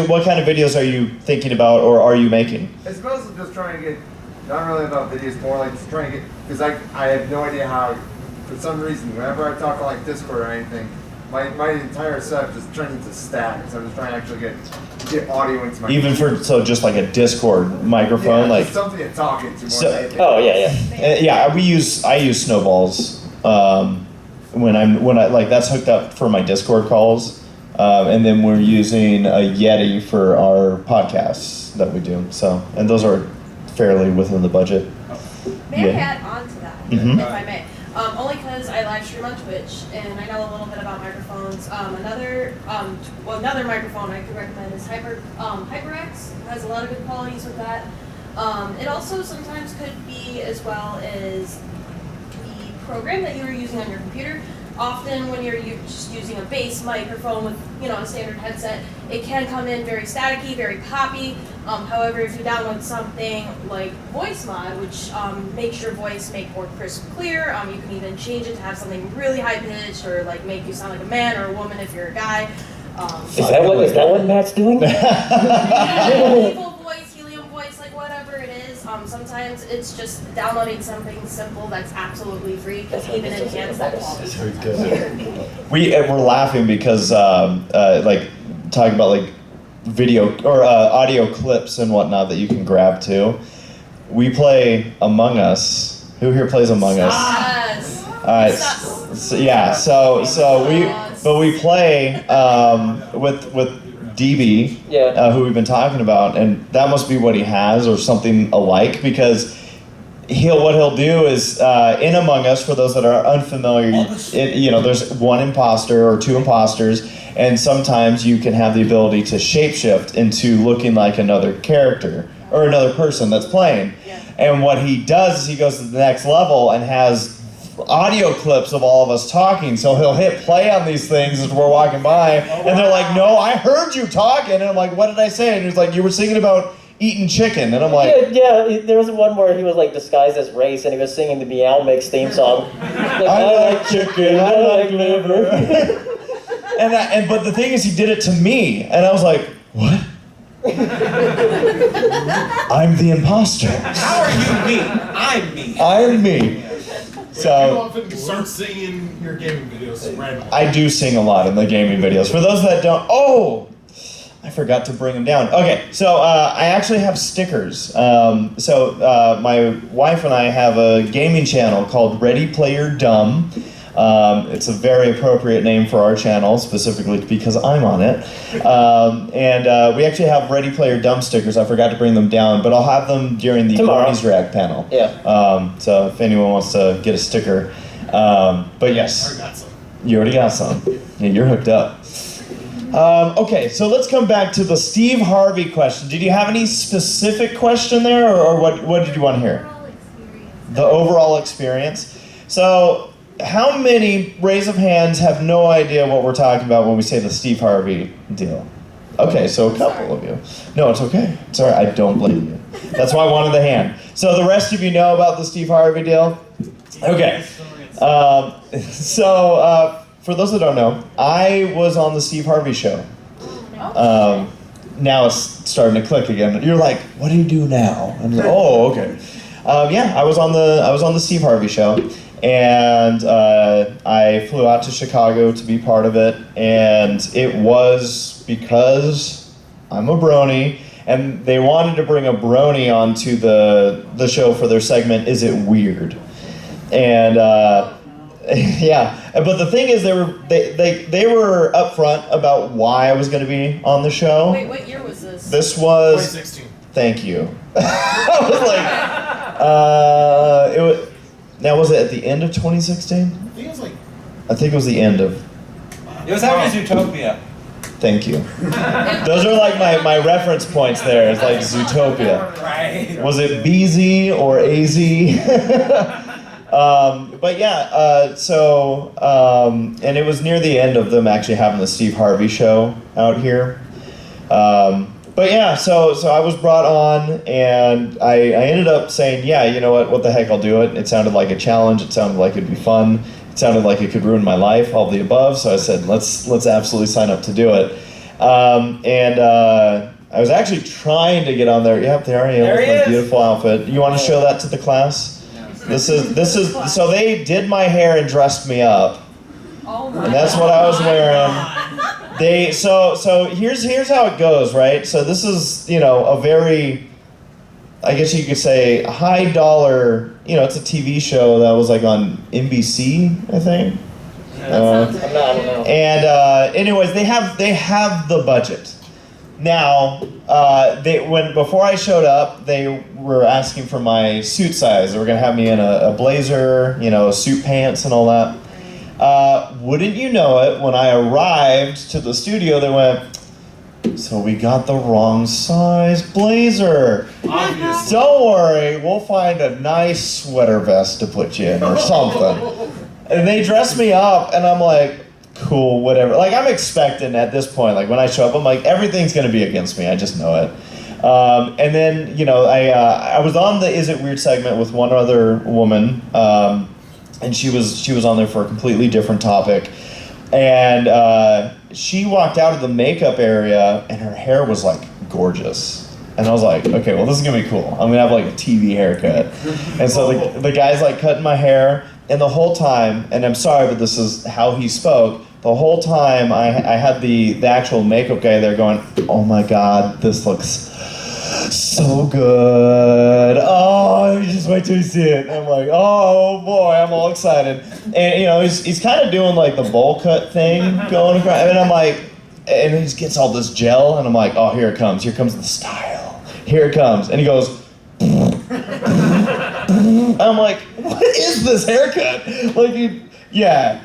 Speaker 1: What kind of videos are you thinking about or are you making?
Speaker 11: I suppose I'm just trying to get, not really about videos, more like just trying to get, because I have no idea how, for some reason, whenever I talk on like Discord or anything, my entire setup just turns into static. So I'm just trying to actually get audio into my
Speaker 1: Just like a Discord microphone,
Speaker 11: yeah,
Speaker 1: like
Speaker 11: just something to talk into more than anything.
Speaker 7: Oh yeah.
Speaker 1: I use snowballs when I like that's hooked up for my Discord calls. And then we're using a Yeti for our podcasts that we do. So, and those are fairly within the budget.
Speaker 4: May I add on to that,
Speaker 1: Mm-hmm.
Speaker 4: if I may? Only because I live stream on Twitch and I know a little bit about microphones. Another microphone I could recommend is HyperX. It has a lot of good qualities with that. It also sometimes could be as well as the program that you are using on your computer. Often when you're just using a base microphone with, a standard headset, it can come in very staticky, very poppy. However, if you download something like Voice Mod, which makes your voice make more crisp, clear, you can even change it to have something really high pitched or like make you sound like a man or a woman if you're a guy.
Speaker 7: Is that what Matt's doing?
Speaker 4: Evil voice, helium voice, like whatever it is. Sometimes it's just downloading something simple that's absolutely free because even enhance that quality.
Speaker 1: We're laughing because like talking about like video or audio clips and whatnot that you can grab too. We play Among Us. Who here plays Among Us?
Speaker 4: Yes.
Speaker 1: We play with DB, who we've been talking about, and that must be what he has or something alike, because what he'll do is in Among Us, for those that are unfamiliar, there's one imposter or two imposters, and sometimes you can have the ability to shapeshift into looking like another character or another person that's playing. And what he does is he goes to the next level and has audio clips of all of us talking. So he'll hit play on these things as we're walking by, and they're like, "No, I heard you talking." And I'm like, "What did I say?" And he's like, "You were singing about eating chicken." And I'm like,
Speaker 7: yeah, there was one where he was like disguised as race, and he was singing the Meow Mix theme song. Like,
Speaker 1: I like chicken, I like liver. But the thing is, he did it to me, and I was like, "What?" I'm the imposter.
Speaker 5: How are you me? I'm me.
Speaker 1: I'm me.
Speaker 3: So you often start singing your gaming videos randomly.
Speaker 1: I do sing a lot in the gaming videos. For those that don't, I forgot to bring them down. Okay, so I actually have stickers. My wife and I have a gaming channel called Ready Player Dumb. It's a very appropriate name for our channel, specifically because I'm on it. We actually have Ready Player Dumb stickers. I forgot to bring them down, but I'll have them during the Ponies Rag panel.
Speaker 7: Yeah.
Speaker 1: So if anyone wants to get a sticker. But yes.
Speaker 3: I got some.
Speaker 1: You already got some. Yeah, you're hooked up. Okay, so let's come back to the Steve Harvey question. Did you have any specific question there, or what did you want to hear? The overall experience. So, how many, raise of hands, have no idea what we're talking about when we say the Steve Harvey deal? Okay, so a couple of you. No, it's okay. Sorry, I don't blame you. That's why I wanted the hand. So the rest of you know about the Steve Harvey deal? Okay. For those that don't know, I was on the Steve Harvey show. Now it's starting to click again. You're like, what do you do now? I'm like, oh, okay. I was on the Steve Harvey show. And I flew out to Chicago to be part of it, and it was because I'm a brony, and they wanted to bring a brony onto the show for their segment, Is It Weird? And but the thing is, they were upfront about why I was going to be on the show.
Speaker 4: Wait, what year was this?
Speaker 1: This was
Speaker 3: 2016.
Speaker 1: Thank you. I was like, it was. Now, was it at the end of 2016? I think it was the end of.
Speaker 9: It was after Zootopia.
Speaker 1: Thank you. Those are like my reference points there. It's like Zootopia.
Speaker 9: Right.
Speaker 1: Was it BZ or AZ? And it was near the end of them actually having the Steve Harvey show out here. So I was brought on, and I ended up saying, yeah, you know what the heck, I'll do it. It sounded like a challenge. It sounded like it'd be fun. It sounded like it could ruin my life, all of the above. So I said, let's absolutely sign up to do it. I was actually trying to get on there. Yep, there I am with my beautiful outfit. You want to show that to the class? This is so they did my hair and dressed me up.
Speaker 4: Oh my
Speaker 1: And that's what I was wearing. So here's how it goes, right? So this is, a very, I guess you could say, high dollar, it's a TV show that was like on NBC, I think.
Speaker 7: I don't know.
Speaker 1: And anyways, they have the budget. Now, before I showed up, they were asking for my suit size. They were gonna have me in a blazer, suit pants and all that. Wouldn't you know it, when I arrived to the studio, they went, so we got the wrong size blazer. Don't worry, we'll find a nice sweater vest to put you in or something. And they dressed me up, and I'm like, cool, whatever. Like, I'm expecting at this point, like when I show up, I'm like, everything's gonna be against me, I just know it. And then, I was on the Is It Weird segment with one other woman, and she was on there for a completely different topic. And she walked out of the makeup area and her hair was like gorgeous. And I was like, okay, well, this is gonna be cool. I'm gonna have like a TV haircut. And so the guy's like cutting my hair, and the whole time, and I'm sorry, but this is how he spoke, the whole time I had the actual makeup guy there going, oh my God, this looks so good. Oh, you just wait till you see it. And I'm like, oh boy, I'm all excited. And you know, he's kind of doing like the bowl cut thing going across, and I'm like, and he just gets all this gel, and I'm like, oh, here it comes the style. Here it comes. And he goes, I'm like, what is this haircut? Like, yeah.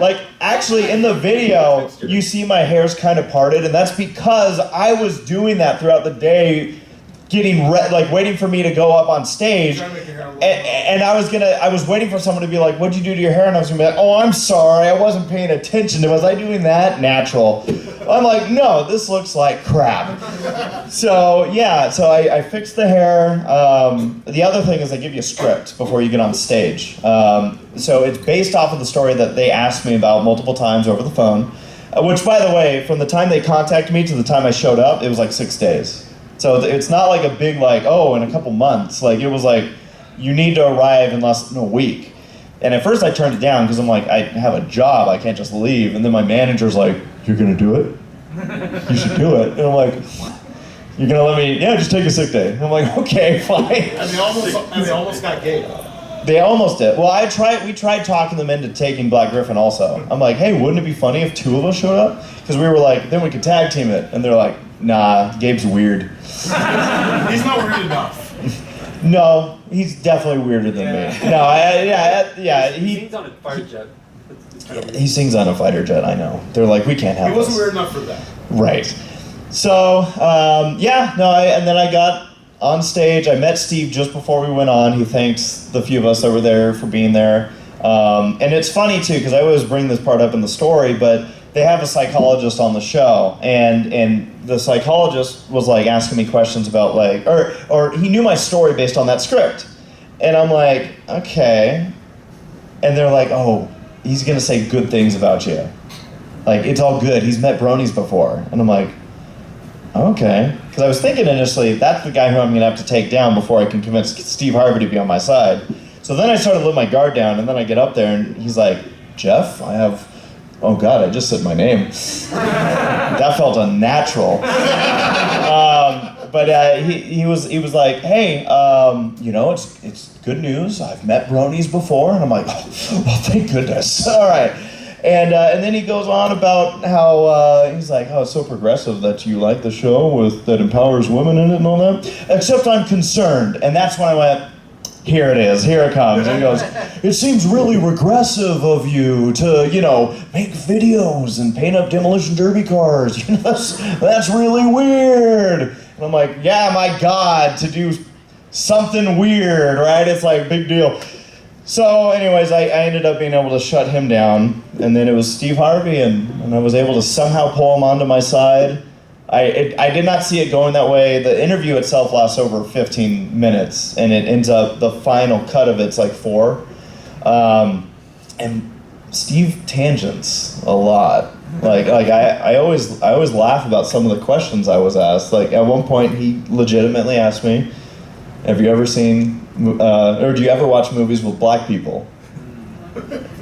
Speaker 1: Like, actually, in the video, you see my hair's kind of parted, and that's because I was doing that throughout the day, getting like waiting for me to go up on stage, and I was waiting for someone to be like, what'd you do to your hair? And I was gonna be like, oh, I'm sorry, I wasn't paying attention. Was I doing that? Natural. I'm like, no, this looks like crap. So yeah, so I fixed the hair. The other thing is I give you a script before you get on stage. So it's based off of the story that they asked me about multiple times over the phone, which, by the way, from the time they contacted me to the time I showed up, it was like 6 days. So it's not like a big like, oh, in a couple months. Like, it was like, you need to arrive in less than a week. And at first I turned it down because I'm like, I have a job, I can't just leave. And then my manager's like, you're gonna do it? You should do it. And I'm like, you're gonna let me, yeah, just take a sick day. And I'm like, okay, fine.
Speaker 3: And they almost got gay.
Speaker 1: They almost did. Well, we tried talking them into taking Black Griffin also. I'm like, hey, wouldn't it be funny if 2 of us showed up? Because we were like, then we could tag team it. And they're like, nah, Gabe's weird.
Speaker 3: He's not weird enough.
Speaker 1: No, he's definitely weirder than me. No,
Speaker 8: He sings on a fighter jet. It's kind of weird.
Speaker 1: He sings on a fighter jet, I know. They're like, we can't have
Speaker 3: He wasn't
Speaker 1: this.
Speaker 3: weird enough for that.
Speaker 1: Right. So, and then I got on stage. I met Steve just before we went on. He thanks the few of us that were there for being there. And it's funny, too, because I always bring this part up in the story, but they have a psychologist on the show, and the psychologist was like asking me questions about like, or he knew my story based on that script. And I'm like, okay. And they're like, oh, he's gonna say good things about you. Like, it's all good. He's met bronies before. And I'm like, okay. Because I was thinking initially, that's the guy who I'm gonna have to take down before I can convince Steve Harvey to be on my side. So then I started to let my guard down, and then I get up there, and he's like, Jeff, oh God, I just said my name. That felt unnatural. But he was like, hey, it's good news. I've met bronies before. And I'm like, oh, well, thank goodness. All right. And then he goes on about how, he's like, oh, it's so progressive that you like the show that empowers women in it and all that. Except I'm concerned. And that's when I went, here it is, here it comes. And he goes, it seems really regressive of you to, make videos and paint up demolition derby cars. That's really weird. And I'm like, yeah, my God, to do something weird, right? It's like, big deal. So anyways, I ended up being able to shut him down. And then it was Steve Harvey, and I was able to somehow pull him onto my side. I did not see it going that way. The interview itself lasts over 15 minutes, and it ends up, the final cut of it's like 4. And Steve tangents a lot. Like I always laugh about some of the questions I was asked. Like, at one point, he legitimately asked me, have you ever seen, or do you ever watch movies with black people?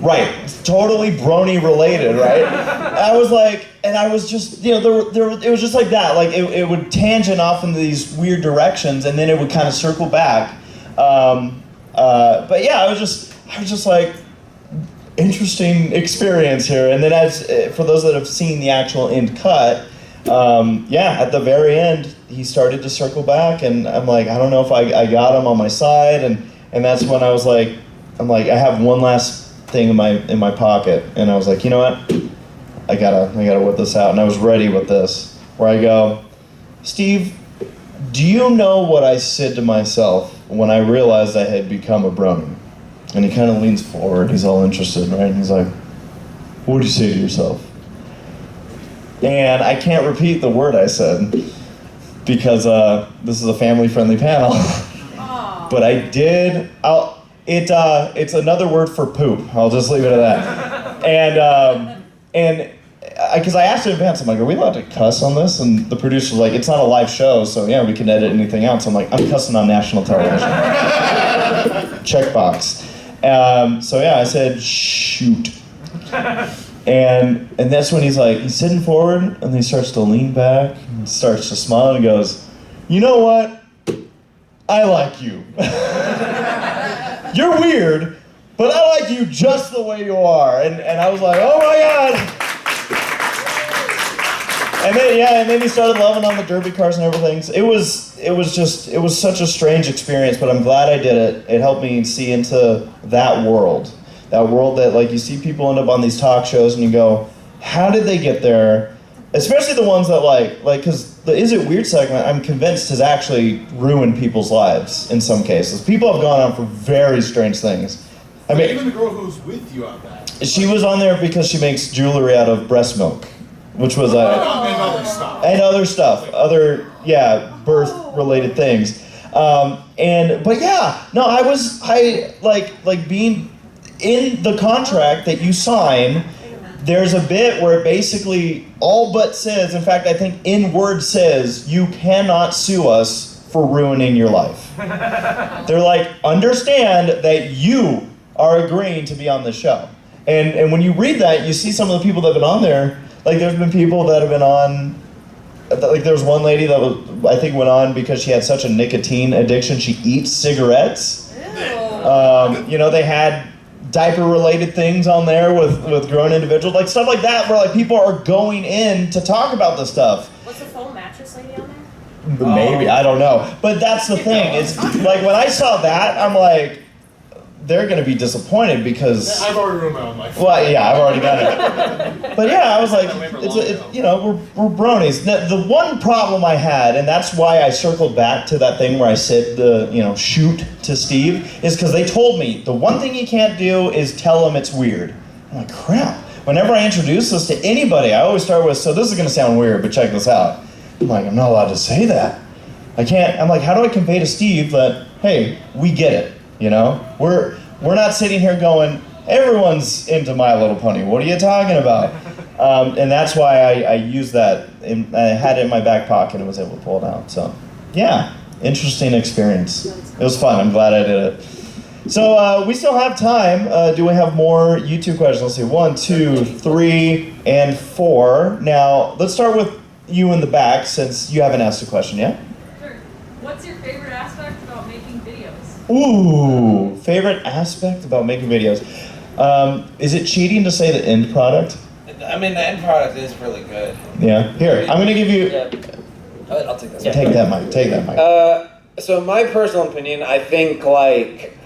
Speaker 1: Right, totally brony related, right? I was like, and I was just, it was just like that. Like, it would tangent off into these weird directions, and then it would kind of circle back. But yeah, I was just like, interesting experience here. And then for those that have seen the actual end cut, at the very end, he started to circle back, and I'm like, I don't know if I got him on my side, and that's when I was like, I have one last thing in my pocket, and I was like, you know what? I gotta whip this out, and I was ready with this. Where I go, Steve, do you know what I said to myself when I realized I had become a brony? And he kind of leans forward. He's all interested, right? And he's like, what did you say to yourself? And I can't repeat the word I said because this is a family-friendly panel. But I did. It's another word for poop. I'll just leave it at that. And because I asked in advance, I'm like, are we allowed to cuss on this? And the producer was like, it's not a live show, so yeah, we can edit anything out. So I'm like, I'm cussing on national television. Checkbox. So yeah, I said, shoot. And that's when he's sitting forward, and he starts to lean back, and starts to smile, and goes, you know what? I like you. You're weird, but I like you just the way you are. And I was like, oh my God. And then he started loving on the derby cars and everything. So it was such a strange experience, but I'm glad I did it. It helped me see into that world. That world that, like, you see people end up on these talk shows and you go, how did they get there? Especially the ones that like, because the Is It Weird segment, I'm convinced, has actually ruined people's lives in some cases. People have gone on for very strange things. I mean,
Speaker 3: even the girl who was with you on that.
Speaker 1: She was on there because she makes jewelry out of breast milk, which was
Speaker 3: and other stuff.
Speaker 1: And other stuff, birth-related things. But yeah, no, I being in the contract that you sign, there's a bit where it basically all but says, in fact, I think in word says, you cannot sue us for ruining your life. They're like, understand that you are agreeing to be on the show. And when you read that, you see some of the people that have been on there. Like, there's been people that have been on, like, there was one lady that I think went on because she had such a nicotine addiction, she eats cigarettes. They had diaper-related things on there with grown individuals, like stuff like that, where like people are going in to talk about this stuff.
Speaker 4: Was the foam mattress lady on there?
Speaker 1: Maybe, I don't know. But that's the thing. It's like when I saw that, I'm like, they're going to be disappointed because...
Speaker 3: I've already ruined my own life.
Speaker 1: Well, yeah, I've already done it. But yeah, I was like, we're bronies. The one problem I had, and that's why I circled back to that thing where I said shoot to Steve, is because they told me the one thing you can't do is tell them it's weird. I'm like, crap. Whenever I introduce this to anybody, I always start with, so this is going to sound weird, but check this out. I'm like, I'm not allowed to say that. I can't. I'm like, how do I convey to Steve that, hey, we get it? We're not sitting here going, everyone's into My Little Pony. What are you talking about? And that's why I used that. I had it in my back pocket and was able to pull it out. So, yeah, interesting experience. It was fun. I'm glad I did it. So we still have time. Do we have more YouTube questions? Let's see. 1, 2, 3, and 4. Now, let's start with you in the back since you haven't asked a question yet.
Speaker 12: Sure. What's your favorite aspect about making videos?
Speaker 1: Ooh, favorite aspect about making videos. Is it cheating to say the end product?
Speaker 13: I mean, the end product is really good.
Speaker 1: Yeah. Here, I'm gonna give you.
Speaker 13: Yeah. I'll take that.
Speaker 1: Take that mic. Take that mic.
Speaker 2: So in my personal opinion, I think like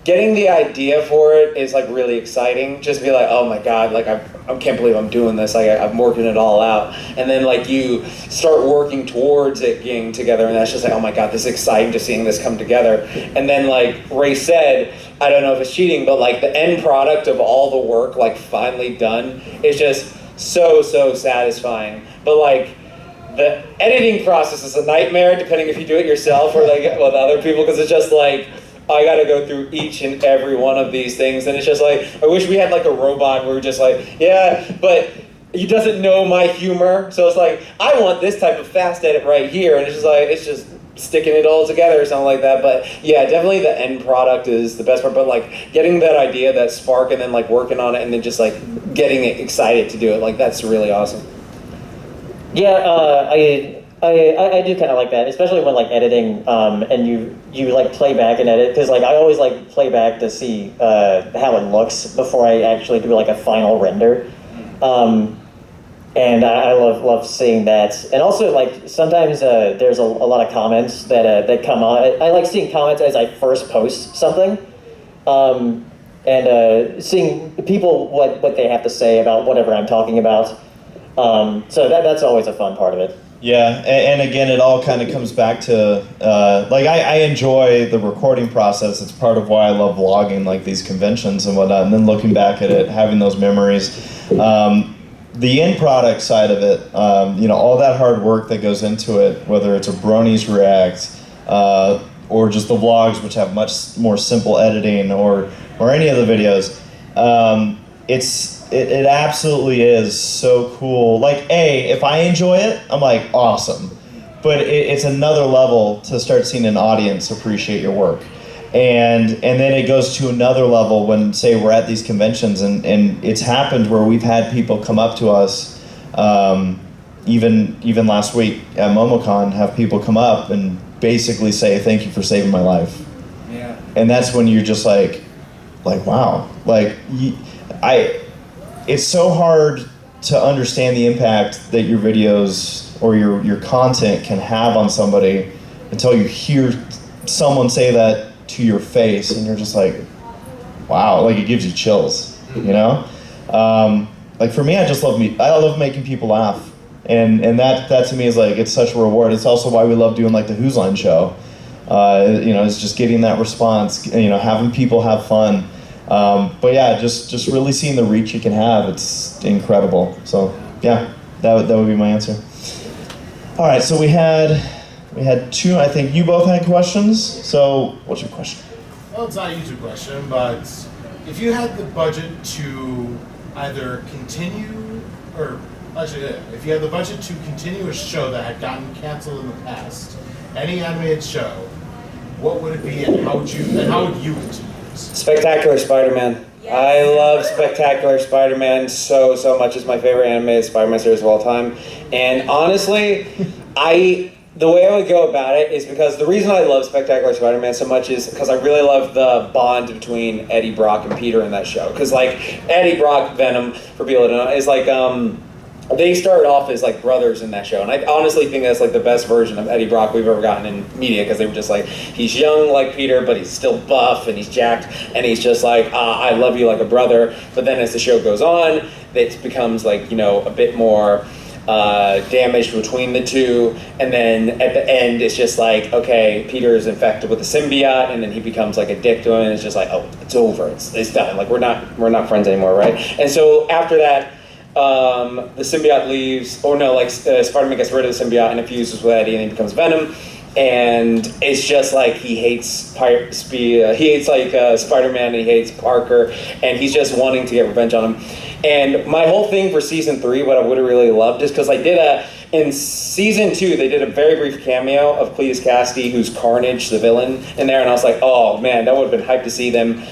Speaker 2: getting the idea for it is like really exciting. Just be like, oh my god, like I can't believe I'm doing this. Like I'm working it all out, and then like you start working towards it getting together, and that's just like, oh my god, this is exciting just seeing this come together. And then like Ray said, I don't know if it's cheating, but like the end product of all the work like finally done is just so satisfying. But like the editing process is a nightmare depending if you do it yourself or like with other people, because it's just like, I gotta go through each and every one of these things, and it's just like, I wish we had like a robot where we're just like, yeah, but he doesn't know my humor, so it's like, I want this type of fast edit right here, and it's just sticking it all together or something like that. But yeah, definitely the end product is the best part, but like getting that idea, that spark, and then like working on it, and then just like getting excited to do it, like that's really awesome.
Speaker 7: Yeah, I do kind of like that, especially when like editing and you like play back and edit, because like I always like play back to see how it looks before I actually do like a final render, and I love seeing that. And also like sometimes there's a lot of comments that come on. I like seeing comments as I first post something, and seeing people what they have to say about whatever I'm talking about. So that's always a fun part of it.
Speaker 1: Yeah, and again, it all kind of comes back to, like, I enjoy the recording process. It's part of why I love vlogging, like these conventions and whatnot, and then looking back at it, having those memories. The end product side of it, all that hard work that goes into it, whether it's a Bronies React, or just the vlogs, which have much more simple editing, or any of the videos, it's it absolutely is so cool. Like, if I enjoy it, I'm like, awesome. But it's another level to start seeing an audience appreciate your work. And then it goes to another level when, say, we're at these conventions, and it's happened where we've had people come up to us, even last week at MomoCon, have people come up and basically say, thank you for saving my life.
Speaker 13: Yeah.
Speaker 1: And that's when you're just like wow. Like, it's so hard to understand the impact that your videos or your content can have on somebody until you hear someone say that to your face, and you're just like, wow, like it gives you chills, you know? Like for me, I love making people laugh. And that to me is like, it's such a reward. It's also why we love doing like the Who's Line show. It's just getting that response, having people have fun. But yeah, just really seeing the reach you can have, it's incredible. So yeah, that would be my answer. All right, so we had two. I think you both had questions. So what's your question?
Speaker 3: Well, it's not a YouTube question, but if you had the budget to either continue, or actually, if you had the budget to continue a show that had gotten canceled in the past, any animated show, what would it be, and how would you continue it?
Speaker 2: Spectacular Spider-Man.
Speaker 4: Yes.
Speaker 2: I love Spectacular Spider-Man so much. It's my favorite animated Spider-Man series of all time. And honestly, the way I would go about it is because the reason I love Spectacular Spider-Man so much is because I really love the bond between Eddie Brock and Peter in that show. Because like Eddie Brock, Venom, for people to know, is like they started off as like brothers in that show, and I honestly think that's like the best version of Eddie Brock we've ever gotten in media, because they were just like, he's young like Peter, but he's still buff and he's jacked, and he's just like, I love you like a brother. But then as the show goes on, it becomes like, a bit more damaged between the two, and then at the end it's just like, okay, Peter is infected with the symbiote, and then he becomes like a dick to him, and it's just like, oh, it's over, it's done, like we're not friends anymore, right? And so after that, the symbiote leaves, Spider-Man gets rid of the symbiote and infuses with Eddie, and he becomes Venom. And it's just like he hates Spider-Man, and he hates Parker, and he's just wanting to get revenge on him. And my whole thing for season 3, what I would have really loved, is because in season 2, they did a very brief cameo of Cletus Cassidy, who's Carnage, the villain, in there, and I was like, oh man, that would have been hyped to see them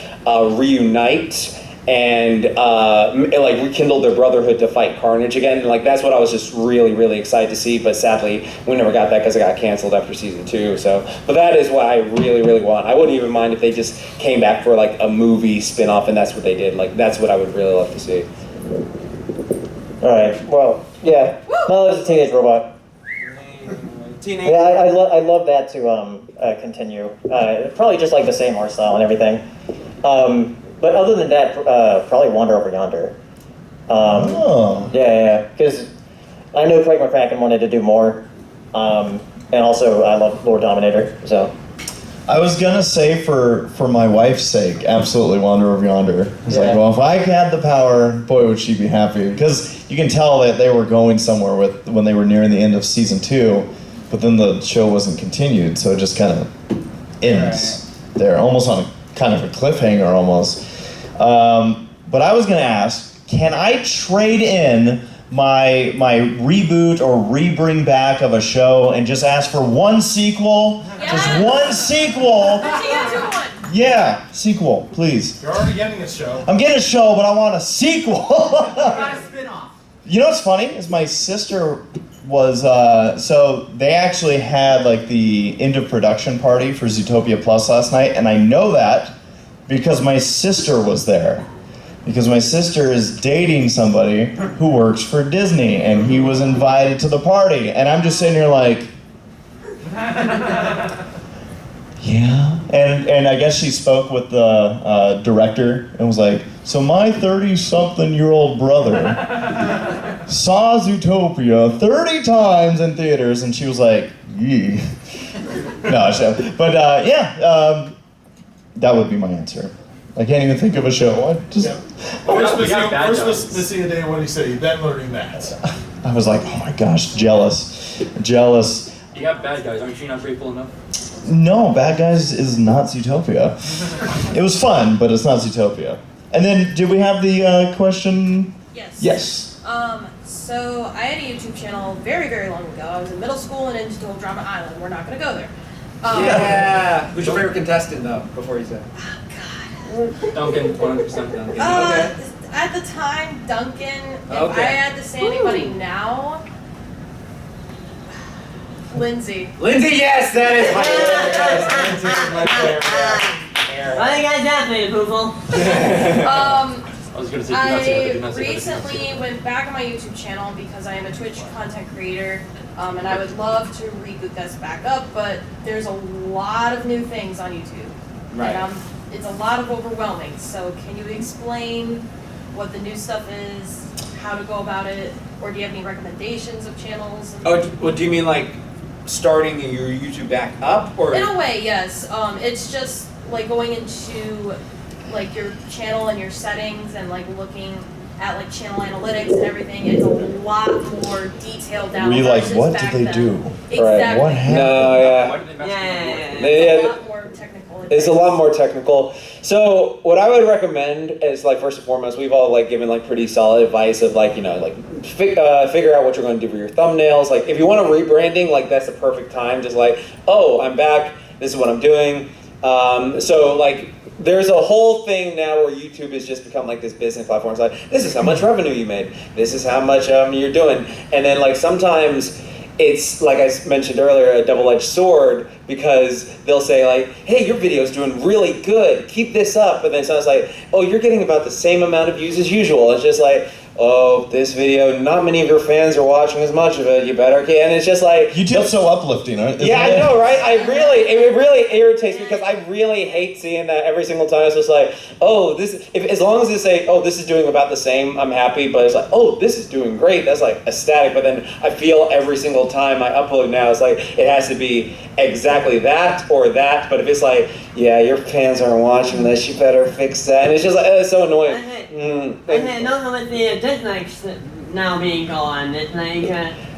Speaker 2: reunite and rekindle their brotherhood to fight Carnage again. And like that's what I was just really, really excited to see, but sadly we never got that because it got canceled after season 2. But that is what I really, really want. I wouldn't even mind if they just came back for like a movie spin-off and that's what they did. Like that's what I would really love to see.
Speaker 7: Alright, well, yeah. No, there's a teenage robot.
Speaker 13: Teenage.
Speaker 7: Yeah, I love that to continue. Probably just like the same art style and everything. But other than that, probably Wander Over Yonder. Yeah, because I know Craig McCracken wanted to do more, and also I love Lord Dominator, so.
Speaker 1: I was gonna say for my wife's sake, absolutely Wander Over Yonder. It's like, well, if I had the power, boy, would she be happy. Because you can tell that they were going somewhere when they were nearing the end of season 2, but then the show wasn't continued, so it just kind of ends there, almost on a kind of a cliffhanger almost. But I was gonna ask, can I trade in my reboot or rebring back of a show and just ask for one sequel?
Speaker 4: Yes.
Speaker 1: Just one sequel. Yeah, sequel, please.
Speaker 3: You're already getting a show.
Speaker 1: I'm getting a show, but I want a sequel.
Speaker 5: Got a spin-off.
Speaker 1: You know what's funny is my sister was so they actually had like the end of production party for Zootopia Plus last night, and I know that because my sister was there. Because my sister is dating somebody who works for Disney, and he was invited to the party. And I'm just sitting here like, yeah. And I guess she spoke with the director and was like, so my 30-something-year-old brother saw Zootopia 30 times in theaters, and she was like, yee. No, but that would be my answer. I can't even think of a show.
Speaker 3: First missing a day when he said, then learning that.
Speaker 1: I was like, oh my gosh, jealous.
Speaker 8: You got Bad Guys, aren't you not grateful enough?
Speaker 1: No, Bad Guys is not Zootopia. It was fun, but it's not Zootopia. And then, did we have the question?
Speaker 4: Yes.
Speaker 1: Yes.
Speaker 4: So I had a YouTube channel very, very long ago. I was in middle school and into Total Drama Island. We're not going to go there.
Speaker 13: Yeah. Who's your favorite contestant, though, before you say?
Speaker 8: Duncan, 100% Duncan.
Speaker 4: At the time, Duncan. If I had to say anybody now, Lindsay.
Speaker 2: Lindsay, yes, that is my favorite.
Speaker 14: I think I definitely approval.
Speaker 8: I was gonna say,
Speaker 4: I recently went back on my YouTube channel because I am a Twitch content creator, and I would love to reboot this back up, but there's a lot of new things on YouTube.
Speaker 2: Right.
Speaker 4: And it's a lot of overwhelming. So can you explain what the new stuff is, how to go about it, or do you have any recommendations of channels?
Speaker 2: Oh, well, do you mean like starting your YouTube back up, or?
Speaker 4: In a way, yes. It's just like going into like your channel and your settings and like looking at like channel analytics and everything. It's a lot more detailed down.
Speaker 1: Were you like,
Speaker 4: versus
Speaker 1: what
Speaker 4: back
Speaker 1: did they
Speaker 4: then.
Speaker 1: do?
Speaker 4: Exactly.
Speaker 1: What happened?
Speaker 2: No, yeah.
Speaker 4: It's a lot more technical.
Speaker 2: It's a lot more technical. So what I would recommend is like first and foremost, we've all like given like pretty solid advice of like, you know, like figure out what you're going to do for your thumbnails. Like if you want a rebranding, like that's the perfect time. Just like, oh, I'm back. This is what I'm doing. So like there's a whole thing now where YouTube has just become like this business platform. It's like, this is how much revenue you made. This is how much you're doing. And then like sometimes it's, like I mentioned earlier, a double-edged sword, because they'll say like, hey, your video's doing really good. Keep this up. And then someone's like, oh, you're getting about the same amount of views as usual. It's just like, oh, this video, not many of your fans are watching as much of it. You better, okay? And it's just like
Speaker 1: YouTube's so uplifting, right?
Speaker 2: Yeah, I know, right? It really irritates me because I really hate seeing that every single time. It's just like, oh, as long as they say, oh, this is doing about the same, I'm happy. But it's like, oh, this is doing great. That's like ecstatic. But then I feel every single time I upload now, it's like it has to be exactly that or that. But if it's like, yeah, your fans aren't watching this, you better fix that. And it's just like, it's so annoying.
Speaker 14: I know with the dislikes now being gone, it's like,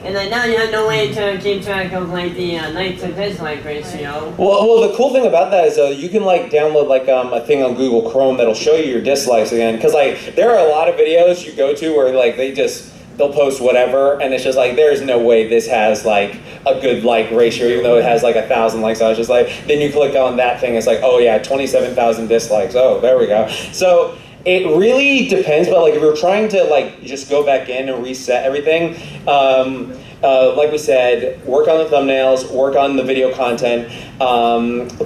Speaker 14: and then now you have no way to keep track of like the likes and dislike ratio.
Speaker 2: Well, the cool thing about that is you can like download like a thing on Google Chrome that'll show you your dislikes again. Because like there are a lot of videos you go to where like they'll post whatever, and it's just like there's no way this has like a good like ratio, even though it has like 1,000 likes. I was just like, then you click on that thing, it's like, oh yeah, 27,000 dislikes. Oh, there we go. So it really depends, but like if you're trying to like just go back in and reset everything, like we said, work on the thumbnails, work on the video content,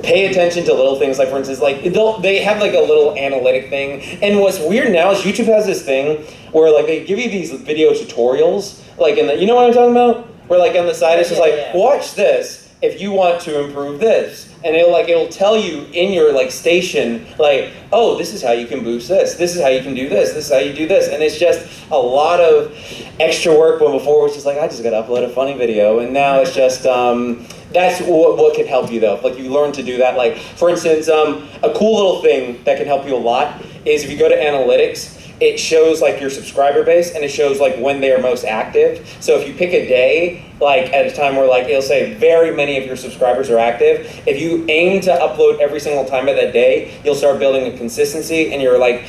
Speaker 2: pay attention to little things. Like for instance, like they have like a little analytic thing. And what's weird now is YouTube has this thing where like they give you these video tutorials, like you know what I'm talking about? Where like on the side it's just like, watch this if you want to improve this. And it'll tell you in your like station, like, oh, this is how you can boost this. This is how you can do this. This is how you do this. And it's just a lot of extra work. When before it was just like, I just got to upload a funny video. And now it's just, that's what can help you though. Like you learn to do that. Like for instance, a cool little thing that can help you a lot is if you go to analytics, it shows like your subscriber base and it shows like when they are most active. So if you pick a day, like at a time where like it'll say very many of your subscribers are active, if you aim to upload every single time of that day, you'll start building a consistency, and you're like,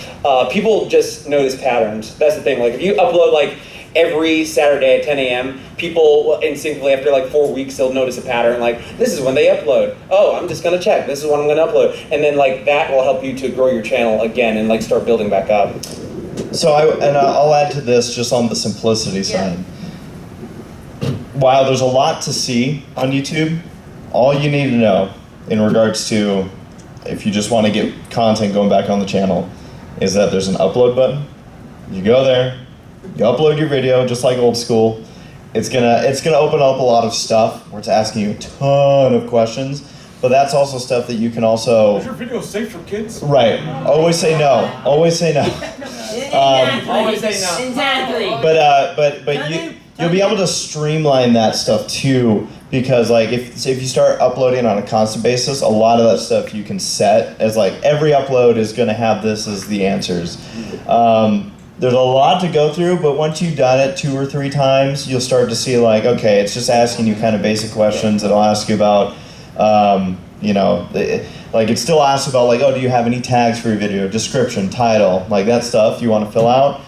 Speaker 2: people just notice patterns. That's the thing. Like if you upload like every Saturday at 10 a.m., people instinctively after like 4 weeks, they'll notice a pattern. Like, this is when they upload. Oh, I'm just gonna check. This is when I'm gonna upload. And then like that will help you to grow your channel again and like start building back up.
Speaker 1: So I'll add to this just on the simplicity side. While there's a lot to see on YouTube, all you need to know in regards to if you just want to get content going back on the channel is that there's an upload button. You go there, you upload your video just like old school. It's gonna open up a lot of stuff where it's asking you a ton of questions, but that's also stuff that you can also.
Speaker 3: Is your video safe for kids?
Speaker 1: Right. Always say no. Always say no.
Speaker 14: Always say no. Exactly.
Speaker 1: But you'll be able to streamline that stuff too, because like if you start uploading on a constant basis, a lot of that stuff you can set as like every upload is going to have this as the answers. There's a lot to go through, but once you've done it 2 or 3 times, you'll start to see like, okay, it's just asking you kind of basic questions. It'll ask you about, like it still asks about like, oh, do you have any tags for your video, description, title, like that stuff you want to fill out.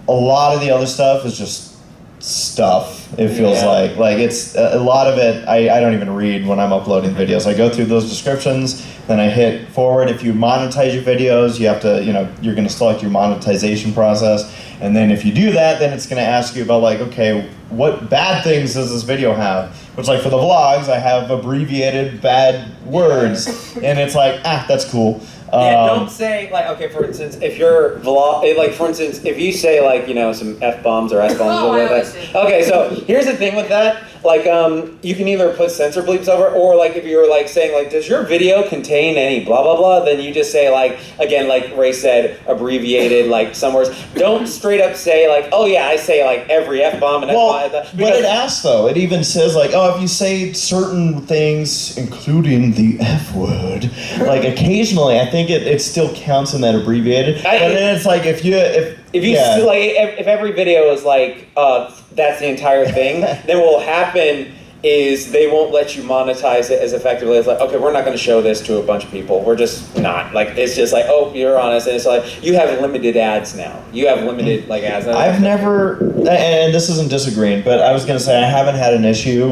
Speaker 1: A lot of the other stuff is just stuff. It feels like it's a lot of it. I don't even read when I'm uploading videos. I go through those descriptions, then I hit forward. If you monetize your videos, you have to, you're going to select your monetization process, and then if you do that, then it's going to ask you about like, okay, what bad things does this video have? Which, like for the vlogs, I have abbreviated bad words, and it's like, that's cool.
Speaker 2: Yeah, don't say like, okay, for instance, if your vlog, like for instance, if you say like, some F-bombs or S-bombs or whatever. Okay, so here's the thing with that, like you can either put censor bleeps over, or like if you're like saying like, does your video contain any blah blah blah, then you just say like, again, like Ray said, abbreviated like some words. Don't straight up say like, oh yeah, I say like every F-bomb and F-bomb.
Speaker 1: But it asks though, it even says like, oh, if you say certain things, including the F word, like occasionally, I think it still counts in that abbreviated. But then it's like if every video is like that's the entire thing, then what will happen is they won't let you monetize it as effectively as like, okay, we're not going to show this to a bunch of people. We're just not. Like, it's just like, oh, you're honest. And it's like, you have limited ads now. You have limited like ads. I've never, and this isn't disagreeing, but I was going to say I haven't had an issue,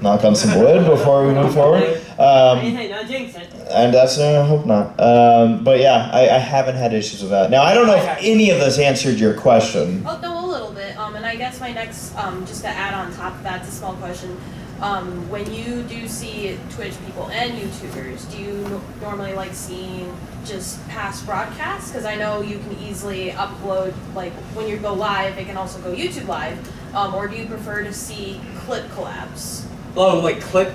Speaker 1: knock on some wood before we move forward.
Speaker 14: Don't jinx it.
Speaker 1: And that's, I hope not. But yeah, I haven't had issues with that. Now, I don't know if any of this answered your question.
Speaker 4: Oh, no, a little bit. And I guess my next, just to add on top of that, it's a small question. When you do see Twitch people and YouTubers, do you normally like seeing just past broadcasts? Because I know you can easily upload, like when you go live, it can also go YouTube live. Or do you prefer to see clip collabs?
Speaker 2: Oh, like clip.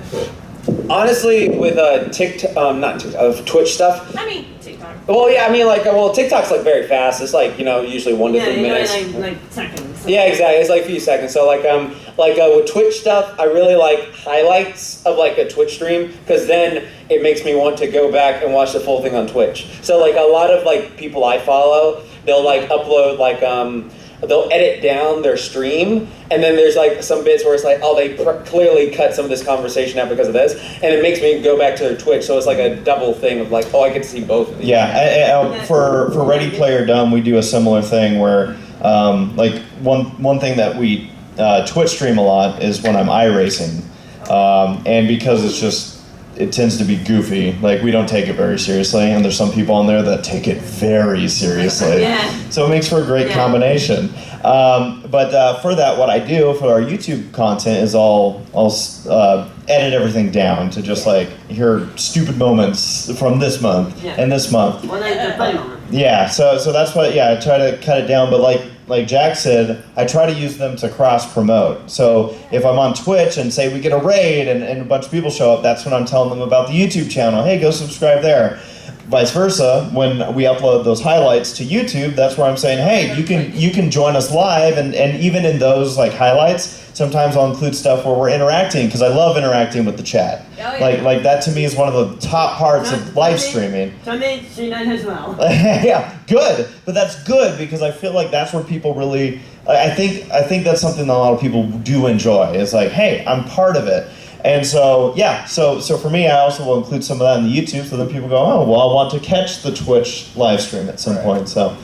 Speaker 2: Honestly, with not TikTok, Twitch stuff.
Speaker 4: I mean TikTok.
Speaker 2: Well, yeah, I mean TikTok's like very fast. It's like usually 1 to 3 minutes.
Speaker 14: Like seconds.
Speaker 2: Yeah, exactly. It's like a few seconds. So with Twitch stuff, I really like highlights of like a Twitch stream, because then it makes me want to go back and watch the full thing on Twitch. So like a lot of like people I follow, they'll like upload like they'll edit down their stream, and then there's like some bits where it's like, oh, they clearly cut some of this conversation out because of this, and it makes me go back to their Twitch, so it's like a double thing of like, oh, I get to see both of these.
Speaker 1: Yeah, for Ready Player Dumb, we do a similar thing where like one thing that we Twitch stream a lot is when I'm iRacing, and because it tends to be goofy. Like, we don't take it very seriously, and there's some people on there that take it very seriously.
Speaker 14: Yeah.
Speaker 1: So it makes for a great combination. But for that, what I do for our YouTube content is I'll edit everything down to just like, here are stupid moments from this month and this month.
Speaker 14: Well, like the funny moment.
Speaker 1: Yeah, so that's what, I try to cut it down, but like Jack said, I try to use them to cross-promote. So if I'm on Twitch and say we get a raid and a bunch of people show up, that's when I'm telling them about the YouTube channel. Hey, go subscribe there. Vice versa, when we upload those highlights to YouTube, that's where I'm saying, hey, you can join us live, and even in those like highlights, sometimes I'll include stuff where we're interacting, because I love interacting with the chat. Oh, yeah. Like that to me is one of the top parts of live streaming.
Speaker 14: Sunday, she does as well.
Speaker 1: Yeah, good. But that's good, because I feel like that's where people really, I think that's something that a lot of people do enjoy. It's like, hey, I'm part of it. And so, so for me, I also will include some of that in the YouTube, so then people go, oh, well, I want to catch the Twitch live stream at some point. So,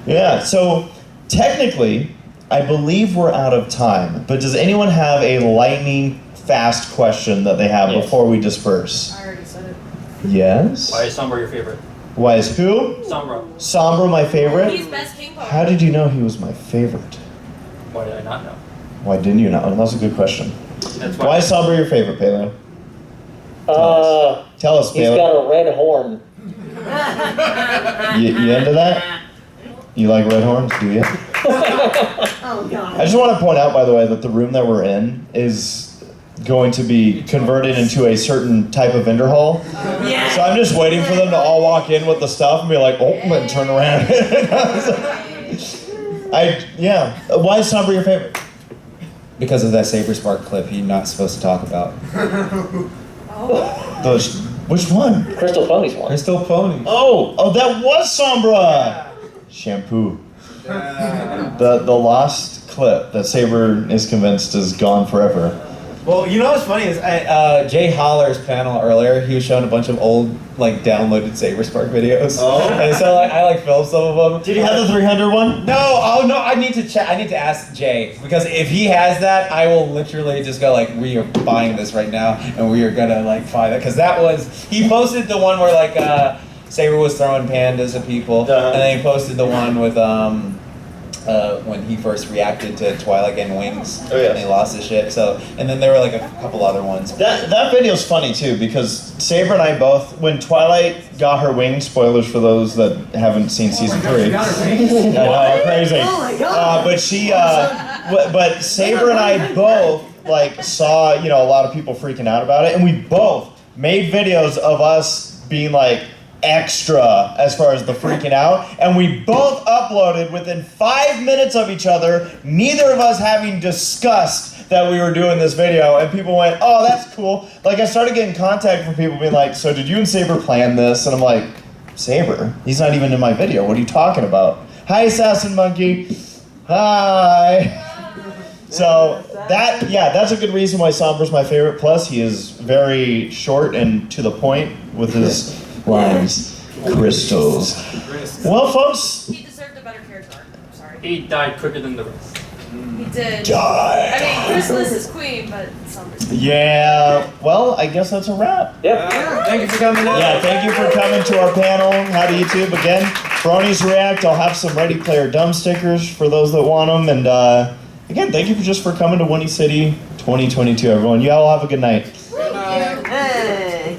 Speaker 1: yeah. So technically, I believe we're out of time. But does anyone have a lightning fast question that they have before we disperse?
Speaker 4: I already said it.
Speaker 1: Yes.
Speaker 8: Why is Sombra your favorite?
Speaker 1: Why is who?
Speaker 8: Sombra.
Speaker 1: Sombra my favorite?
Speaker 4: He's best king poker.
Speaker 1: How did you know he was my favorite?
Speaker 8: Why did I not know?
Speaker 1: Why didn't you know? Oh, that's a good question.
Speaker 8: That's
Speaker 1: why is Sombra your favorite, Paleo? Tell us, Paleo.
Speaker 7: He's got a red horn.
Speaker 1: You into that? You like red horns, do you?
Speaker 14: Oh, God.
Speaker 1: I just want to point out, by the way, that the room that we're in is going to be converted into a certain type of vendor hall.
Speaker 14: Yeah.
Speaker 1: So I'm just waiting for them to all walk in with the stuff and be like, oh, and turn around. Why is Sombra your favorite?
Speaker 15: Because of that Saber Spark clip you're not supposed to talk about.
Speaker 1: Which one?
Speaker 7: Crystal Ponies one.
Speaker 15: Crystal Ponies.
Speaker 1: Oh, that was Sombra! Shampoo. The lost clip that Saber is convinced is gone forever.
Speaker 9: Well, you know what's funny is Jay Holler's panel earlier. He was showing a bunch of old, like, downloaded SaberSpark videos.
Speaker 1: Oh.
Speaker 9: And so like, I like filmed some of them.
Speaker 1: Did he have the 300 one?
Speaker 9: No. Oh no. I need to check. I need to ask Jay because if he has that, I will literally just go like, we are buying this right now, and we are gonna like find it because that was he posted the one where like Saber was throwing pandas at people, and then he posted the one with when he first reacted to Twilight getting wings, and he lost his shit. So, and then there were like a couple other ones.
Speaker 1: That video's funny too because Saber and I both, when Twilight got her wings, spoilers for those that haven't seen season 3. I know, crazy.
Speaker 14: Oh my god!
Speaker 1: But she, but Saber and I both like saw a lot of people freaking out about it, and we both made videos of us being like extra as far as the freaking out, and we both uploaded within 5 minutes of each other, neither of us having discussed that we were doing this video, and people went, oh, that's cool. Like, I started getting contact from people being like, so did you and Saber plan this? And I'm like, Saber? He's not even in my video. What are you talking about? Hi, Assassin Monkey. Hi. So that's a good reason why Somber's my favorite. Plus, he is very short and to the point with his lines. Crystals. Well, folks.
Speaker 4: He deserved a better character arc. I'm sorry.
Speaker 8: He died quicker than the rest.
Speaker 4: He did.
Speaker 1: Die.
Speaker 4: I mean, Chrysalis is queen, but Somber's.
Speaker 1: Yeah. Well, I guess that's a wrap.
Speaker 2: Yep.
Speaker 13: Thank you for coming in.
Speaker 1: Yeah, thank you for coming to our panel. Howdy YouTube again. Bronies React. I'll have some Ready Player Dumb stickers for those that want them. And again, thank you for coming to Whinny City 2022, everyone. You all have a good night.
Speaker 14: Hey.